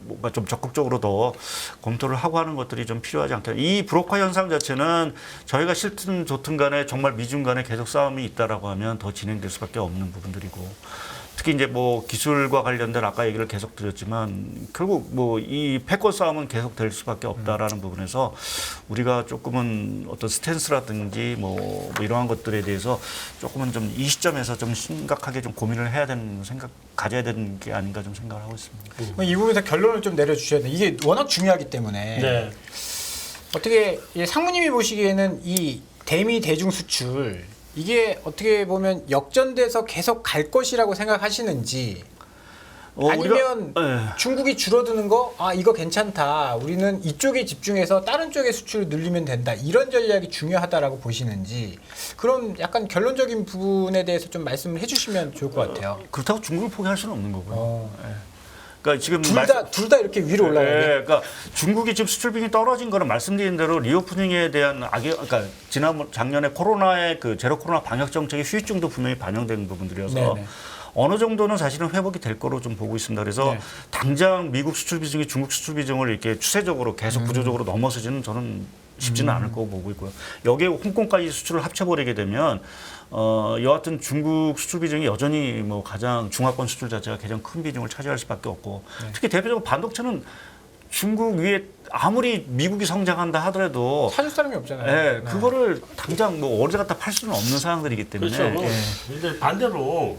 S1: 뭔가 좀 적극적으로 더 검토를 하고 하는 것들이 좀 필요하지 않다. 이 브로커 현상 자체는 저희가 싫든 좋든 간에 정말 미중 간에 계속 싸움이 있다라고 하면 더 진행될 수밖에 없는 부분들이고. 특히 이제 뭐 기술과 관련된 아까 얘기를 계속 드렸지만 결국 뭐 이 패권 싸움은 계속 될 수밖에 없다라는 부분에서 우리가 조금은 어떤 스탠스라든지 뭐 이러한 것들에 대해서 조금은 좀 이 시점에서 좀 심각하게 좀 고민을 해야 되는 가져야 되는 게 아닌가 좀 생각을 하고 있습니다.
S2: 이 부분에서 결론을 좀 내려주셔야 돼. 이게 워낙 중요하기 때문에
S3: 네.
S2: 어떻게 상무님이 보시기에는 이 대미 대중 수출 이게 어떻게 보면 역전돼서 계속 갈 것이라고 생각하시는지. 아니면
S1: 예.
S2: 중국이 줄어드는 거, 아 이거 괜찮다. 우리는 이쪽에 집중해서 다른 쪽의 수출을 늘리면 된다. 이런 전략이 중요하다라고 보시는지 그런 약간 결론적인 부분에 대해서 좀 말씀을 해주시면 좋을 것 같아요.
S1: 그렇다고 중국을 포기할 수는 없는 거고요. 예. 그러니까 지금
S2: 둘 다 이렇게 위로 올라가게.
S1: 예, 그러니까 중국이 지금 수출 비중이 떨어진 거는 말씀드린 대로 리오프닝에 대한 그러니까 작년에 코로나의 그 제로 코로나 방역 정책의 후유증도 분명히 반영된 부분들이어서
S2: 네네.
S1: 어느 정도는 사실은 회복이 될 거로 좀 보고 있습니다. 그래서
S2: 네.
S1: 당장 미국 수출 비중이 중국 수출 비중을 이렇게 추세적으로 계속 구조적으로 넘어서지는 저는 쉽지는 않을 거고 보고 있고요. 여기에 홍콩까지 수출을 합쳐버리게 되면 여하튼 중국 수출 비중이 여전히 뭐 가장 중화권 수출 자체가 가장 큰 비중을 차지할 수밖에 없고 특히 대표적으로 반도체는 중국 위에 아무리 미국이 성장한다 하더라도
S2: 사줄 사람이 없잖아요.
S1: 예, 그거를 당장 뭐 어디 갖다 팔 수는 없는 상황들이기 때문에
S3: 그렇죠. 근데 반대로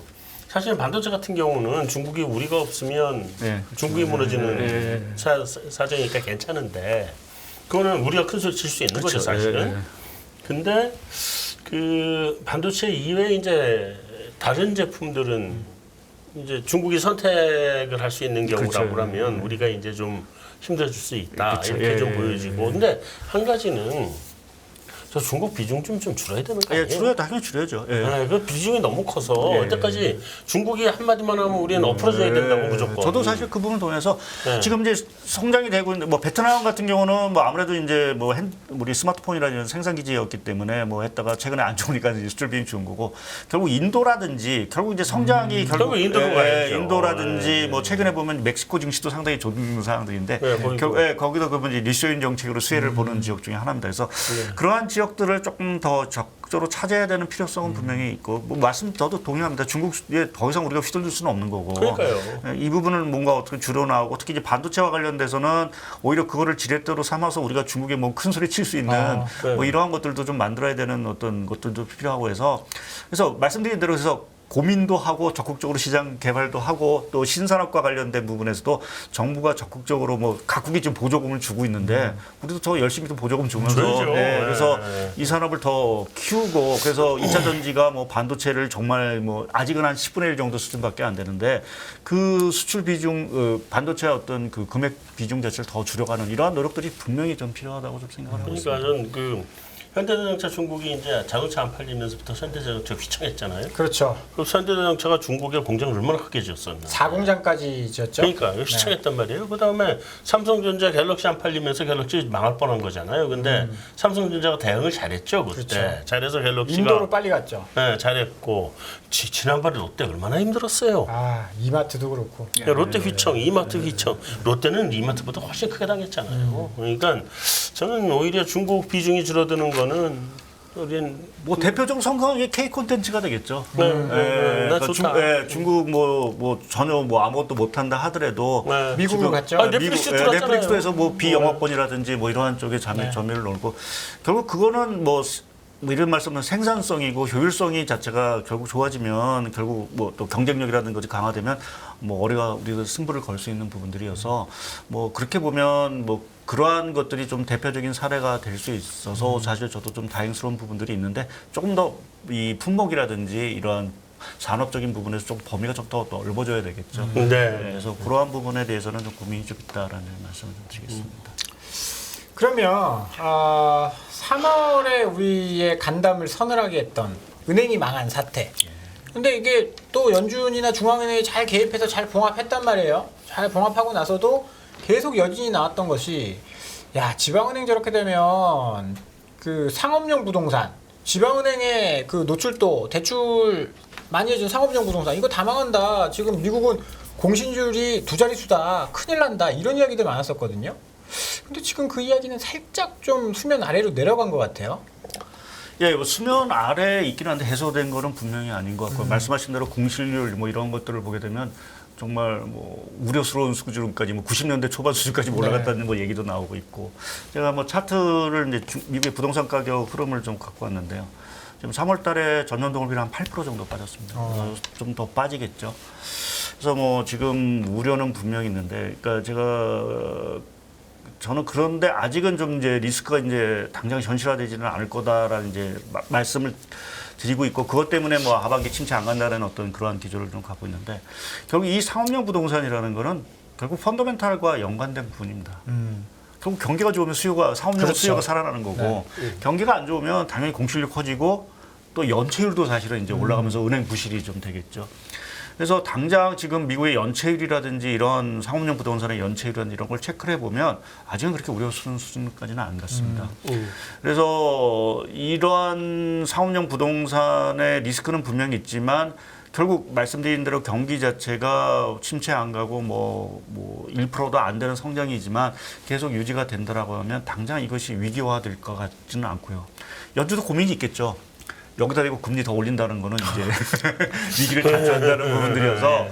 S3: 사실 반도체 같은 경우는 중국이 우리가 없으면
S1: 네.
S3: 중국이 무너지는 사정이니까 괜찮은데 그거는 우리가 큰 소리 칠 수 있는 거죠 사실은. 근데 그 반도체 이외에 이제 다른 제품들은 이제 중국이 선택을 할 수 있는 경우라고 하면 우리가 이제 좀 힘들어질 수 있다 이렇게 좀 보여지고. 근데 한 가지는 저 중국 비중 좀 줄여야 되는 거 아니에요?
S1: 줄여야 당연히 줄여야죠. 예.
S3: 네, 그 비중이 너무 커서 언제까지 중국이 한마디만 하면 우리는 엎어져야 된다고 무조건.
S1: 저도 사실 그 부분을 통해서
S3: 네.
S1: 지금 이제 성장이 되고 있는데 뭐 베트남 같은 경우는 뭐 아무래도 이제 뭐 우리 스마트폰이라는 생산 기지였기 때문에 뭐 했다가 최근에 안 좋으니까 이제 수출 비중 준 거고 결국 인도라든지 결국 이제 성장이 결국
S3: 인도로 가야죠.
S1: 인도라든지 뭐 최근에 보면 멕시코 증시도 상당히 좋은 상황들인데 거기도 그러면 이제 리쇼인 정책으로 수혜를 보는 지역 중에 하나입니다. 그래서 그러한 지역들을 조금 더 적극적으로 찾아야 되는 필요성은 분명히 있고 뭐 말씀 저도 동의합니다. 중국에 더 이상 우리가 휘둘릴 수는 없는 거고.
S3: 그러니까요.
S1: 이 부분을 뭔가 어떻게 줄여나가고 특히 이제 반도체와 관련돼서는 오히려 그거를 지렛대로 삼아서 우리가 중국에 뭐 큰 소리 칠 수 있는 뭐 이러한 것들도 좀 만들어야 되는 어떤 것들도 필요하고 해서 그래서 말씀드린 대로 해서 고민도 하고 적극적으로 시장 개발도 하고 또 신산업과 관련된 부분에서도 정부가 적극적으로 뭐 각국이 지금 보조금을 주고 있는데 우리도 더 열심히 또 보조금 주면서 그래서 이 산업을 더 키우고 그래서 2차 전지가 뭐 반도체를 정말 뭐 아직은 한 10분의 1 정도 수준밖에 안 되는데 그 수출 비중 반도체의 어떤 그 금액 비중 자체를 더 줄여가는 이러한 노력들이 분명히 좀 필요하다고 좀 생각하고 있습니다.
S3: 그러니까 저는 현대자동차 중국이 이제 자동차 안 팔리면서부터 현대자동차 휘청했잖아요.
S2: 그렇죠.
S3: 그럼 현대자동차가 중국에 공장을 얼마나 크게 지었었나.
S2: 4공장까지 지었죠.
S3: 그러니까 휘청했단 말이에요. 그다음에 삼성전자 갤럭시 안 팔리면서 갤럭시 망할 뻔한 거잖아요. 근데 삼성전자가 대응을 잘했죠. 그때.
S2: 그렇죠.
S3: 잘해서 갤럭시가
S2: 인도로 빨리 갔죠.
S3: 네, 잘했고 지난번에 롯데 얼마나 힘들었어요.
S2: 아 이마트도 그렇고.
S3: 롯데 휘청, 이마트 휘청. 롯데는 이마트보다 훨씬 크게 당했잖아요. 그러니까 저는 오히려 중국 비중이 줄어드는 거는 우린
S1: 뭐 대표적으로 성공한 게 K 콘텐츠가 되겠죠.
S3: 나 좋다.
S1: 중국 뭐 전혀 뭐 아무것도 못한다 하더라도
S2: 미국으로 갔죠.
S1: 넷플릭스에서 뭐 비영업권이라든지 뭐 이러한 쪽에 점유를 놓고 결국 그거는 뭐 이런 말씀은 생산성이고 효율성이 자체가 결국 좋아지면 결국 뭐 또 경쟁력이라는 것이 강화되면 뭐 우리가 승부를 걸 수 있는 부분들이어서 뭐 그렇게 보면 뭐 그러한 것들이 좀 대표적인 사례가 될 수 있어서 사실 저도 좀 다행스러운 부분들이 있는데 조금 더 이 품목이라든지 이러한 산업적인 부분에서 좀 범위가 좀 더 넓어져야 되겠죠. 그래서 그러한 부분에 대해서는 좀 고민이 좀 있다라는 말씀을 좀 드리겠습니다.
S2: 그러면 3월에 우리의 간담을 서늘하게 했던 은행이 망한 사태. 근데 이게 또 연준이나 중앙은행이 잘 개입해서 잘 봉합했단 말이에요. 잘 봉합하고 나서도 계속 여진이 나왔던 것이 야 지방은행 저렇게 되면 그 상업용 부동산 지방은행의 그 노출도 대출 많이 해준 상업용 부동산 이거 다 망한다. 지금 미국은 공신률이 2자릿수다. 큰일 난다. 이런 이야기들 많았었거든요. 근데 지금 그 이야기는 살짝 좀 수면 아래로 내려간 것 같아요.
S1: 예, 뭐 수면 아래에 있긴 한데 해소된 거는 분명히 아닌 것 같고 말씀하신 대로 공실률 뭐 이런 것들을 보게 되면 정말 뭐 우려스러운 수준까지 뭐 90년대 초반 수준까지 올라갔다는 뭐 얘기도 나오고 있고 제가 뭐 차트를 이제 미국의 부동산 가격 흐름을 좀 갖고 왔는데요. 지금 3월달에 전년 동월 비율 한 8% 정도 빠졌습니다. 좀 더 빠지겠죠. 그래서 뭐 지금 우려는 분명히 있는데, 그러니까 제가 저는 그런데 아직은 좀 이제 리스크가 이제 당장 현실화되지는 않을 거다라는 이제 말씀을 드리고 있고 그것 때문에 뭐 하반기 침체 안 간다는 어떤 그러한 기조를 좀 갖고 있는데 결국 이 상업용 부동산이라는 거는 결국 펀더멘탈과 연관된 부분입니다. 결국 경기가 좋으면 상업용
S2: 그렇죠.
S1: 수요가 살아나는 거고 경기가 안 좋으면 당연히 공실률 커지고 또 연체율도 사실은 이제 올라가면서 은행 부실이 좀 되겠죠. 그래서 당장 지금 미국의 연체율이라든지 이런 상업용 부동산의 연체율이라든지 이런 걸 체크를 해보면 아직은 그렇게 우려스러운 수준까지는 안 갔습니다. 그래서 이러한 상업용 부동산의 리스크는 분명히 있지만 결국 말씀드린 대로 경기 자체가 침체 안 가고 뭐 1%도 안 되는 성장이지만 계속 유지가 된다라고 하면 당장 이것이 위기화될 것 같지는 않고요. 연준도 고민이 있겠죠. 여기다 대고 금리 더 올린다는 거는 이제 위기를 가져온다는 부분들이어서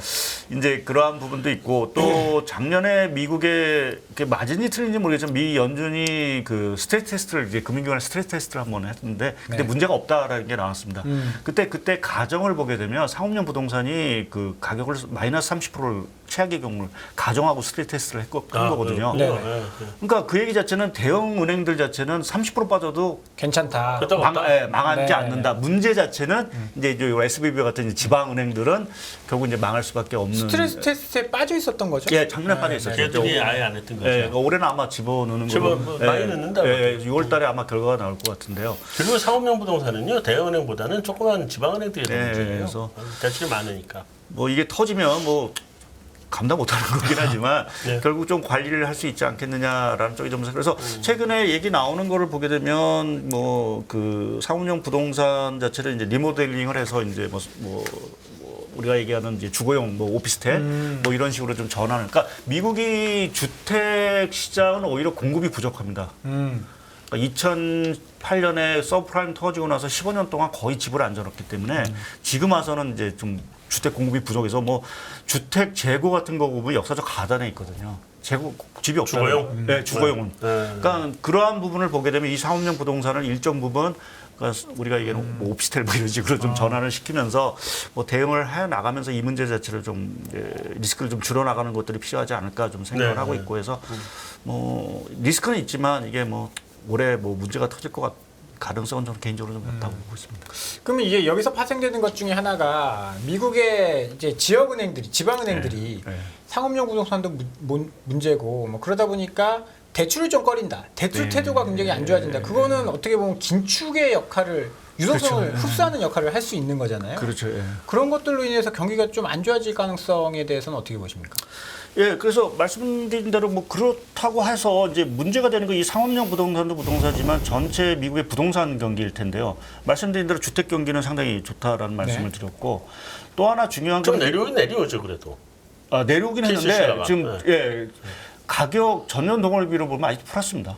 S1: 이제 그러한 부분도 있고 또 작년에 미국의 맞은지 틀린지 모르겠지만 미 연준이 그 스트레스 테스트를 이제 금융기관의 스트레스 테스트를 한번 했는데 그때 문제가 없다라는 게 나왔습니다. 그때 가정을 보게 되면 상업용 부동산이 그 가격을 마이너스 30%를 최악의 경우를 가정하고 스트레스 테스트를 한 거거든요. 그러니까 그 얘기 자체는 대형 은행들 자체는 30% 빠져도
S2: 괜찮다.
S1: 망하지 않는다. 문제 자체는 이제 SBB 같은 지방 은행들은 결국 이제 망할 수밖에 없는.
S2: 스트레스 테스트에 빠져 있었던 거죠?
S1: 예, 작년에 빠져 있었죠.
S3: 걔들이 아예 안 했던 거죠.
S1: 예, 올해는 아마 집어넣는 걸로.
S3: 많이 넣는다.
S1: 6월달에 아마 결과가 나올 것 같은데요.
S3: 그리고 상업용 부동산은요 대형은행보다는 조그만 지방은행들이 더 문제예요.
S1: 그래서
S3: 대출이 많으니까.
S1: 뭐 이게 터지면 뭐 감당 못하는 거긴 하지만 결국 좀 관리를 할 수 있지 않겠느냐라는 쪽이 좀 그래서 최근에 얘기 나오는 거를 보게 되면 뭐 그 상업용 부동산 자체를 이제 리모델링을 해서 이제 뭐 우리가 얘기하는 이제 주거용 뭐 오피스텔 뭐 이런 식으로 좀 전환을. 그러니까 미국이 주택 시장은 오히려 공급이 부족합니다. 그러니까 2008년에 서브프라임 터지고 나서 15년 동안 거의 집을 안 지었기 때문에 지금 와서는 이제 좀 주택 공급이 부족해서 뭐 주택 재고 같은 거 보면 역사적 가단에 있거든요. 재고 집이 없잖아요.
S3: 주거용?
S1: 네, 주거용은. 그러니까 그러한 부분을 보게 되면 이 상업용 부동산을 일정 부분 그러니까 우리가 얘기하는 뭐 오피스텔 뭐 이런 식으로 좀 전환을 시키면서 뭐 대응을 해 나가면서 이 문제 자체를 좀 리스크를 좀 줄여 나가는 것들이 필요하지 않을까 좀 생각을 하고 있고 해서 뭐 리스크는 있지만 이게 뭐 올해 뭐 문제가 터질 것 가능성은 저는 개인적으로 좀 없다고 보고 있습니다.
S2: 그러면 이게 여기서 파생되는 것 중에 하나가 미국의 이제 지역은행들이 지방은행들이 상업용 부동산도 문제고 뭐 그러다 보니까 대출을 좀 꺼린다. 대출 태도가 굉장히 안 좋아진다. 그거는 어떻게 보면 긴축의 역할을 유동성을 흡수하는 역할을 할 수 있는 거잖아요.
S1: 그렇죠.
S2: 그런 것들로 인해서 경기가 좀 안 좋아질 가능성에 대해서는 어떻게 보십니까?
S1: 예, 그래서 말씀드린 대로 뭐 그렇다고 해서 이제 문제가 되는 거 이 상업용 부동산도 부동산이지만 전체 미국의 부동산 경기일 텐데요. 말씀드린 대로 주택 경기는 상당히 좋다라는 말씀을 드렸고 또 하나 중요한
S3: 좀
S1: 건
S3: 내려오긴 내려오죠 그래도.
S1: 내려오긴 했는데
S3: 실시라가.
S1: 지금 가격 전년 동월비로 보면 아직 플러스입니다.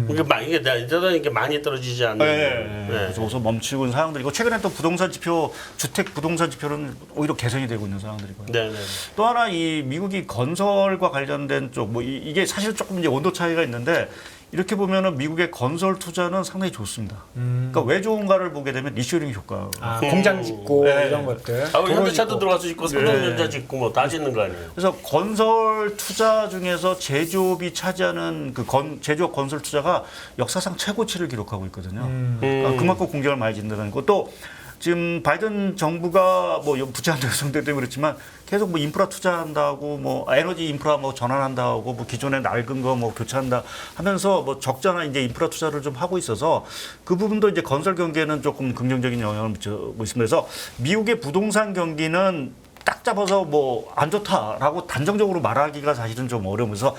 S3: 이게 많이 떨어지지 않는.
S1: 그래서 멈추고 있는 상황들이고 최근에 또 부동산 지표, 주택 부동산 지표는 오히려 개선이 되고 있는 상황들이고요. 또 하나 이 미국이 건설과 관련된 쪽, 뭐 이게 사실 조금 이제 온도 차이가 있는데 이렇게 보면은 미국의 건설 투자는 상당히 좋습니다. 그러니까 왜 좋은가를 보게 되면 리쇼링 효과.
S2: 공장 짓고 이런 것들.
S3: 현대차도 들어가서 짓고 삼성전자 짓고 뭐 다 짓는 거 아니에요.
S1: 그래서 건설 투자 중에서 제조업이 차지하는 그 제조업 건설 투자가 역사상 최고치를 기록하고 있거든요. 그러니까 그만큼 공장을 많이 짓는다는 거. 또 지금 바이든 정부가 뭐 부채 한도 형성되기 때문에 그렇지만 계속 뭐 인프라 투자한다고 뭐 에너지 인프라 뭐 전환한다고 뭐 기존의 낡은 거 뭐 교체한다 하면서 뭐 적잖아 이제 인프라 투자를 좀 하고 있어서 그 부분도 이제 건설 경기에는 조금 긍정적인 영향을 미치고 있습니다. 그래서 미국의 부동산 경기는 딱 잡아서 뭐 안 좋다라고 단정적으로 말하기가 사실은 좀 어려우면서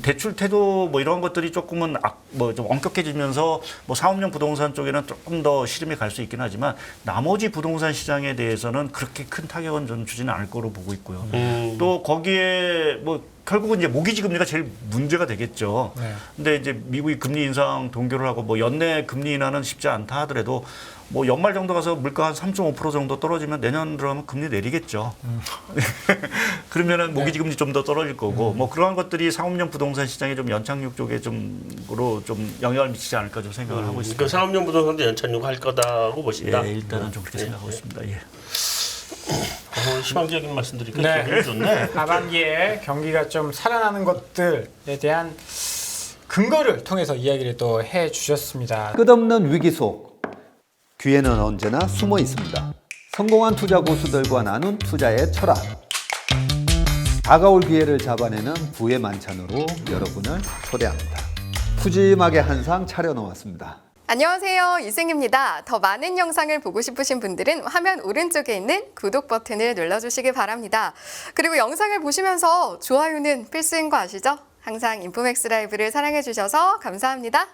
S1: 대출 태도 뭐 이런 것들이 조금은 뭐 좀 엄격해지면서 뭐 상업용 부동산 쪽에는 조금 더 시름이 갈 수 있긴 하지만 나머지 부동산 시장에 대해서는 그렇게 큰 타격은 좀 주지는 않을 거로 보고 있고요. 또 거기에 뭐 결국은 이제 모기지 금리가 제일 문제가 되겠죠. 근데 이제 미국이 금리 인상 동결을 하고 뭐 연내 금리 인하는 쉽지 않다 하더라도 뭐 연말 정도 가서 물가 한 3.5% 정도 떨어지면 내년 들어가면 금리 내리겠죠. 그러면은 모기지 금리 좀 더 떨어질 거고 뭐 그러한 것들이 상업용 부동산 시장에 좀 연착륙 쪽에 좀으로 좀 영향을 미치지 않을까 좀 생각을 하고 있습니다.
S3: 그 상업용 부동산도 연착륙 할 거다고 보신다.
S1: 예, 일단은 좀 그렇게 생각하고 있습니다. 예.
S3: 희망적인 말씀드리니까 기분이 좋네.
S2: 하반기에 경기가 좀 살아나는 것들에 대한 근거를 통해서 이야기를 또 해주셨습니다.
S4: 끝없는 위기 속 기회는 언제나 숨어 있습니다. 성공한 투자 고수들과 나눈 투자의 철학. 다가올 기회를 잡아내는 부의 만찬으로 여러분을 초대합니다. 푸짐하게 한 상 차려놓았습니다.
S5: 안녕하세요, 이승입니다. 더 많은 영상을 보고 싶으신 분들은 화면 오른쪽에 있는 구독 버튼을 눌러주시기 바랍니다. 그리고 영상을 보시면서 좋아요는 필수인 거 아시죠? 항상 인포맥스 라이브를 사랑해주셔서 감사합니다.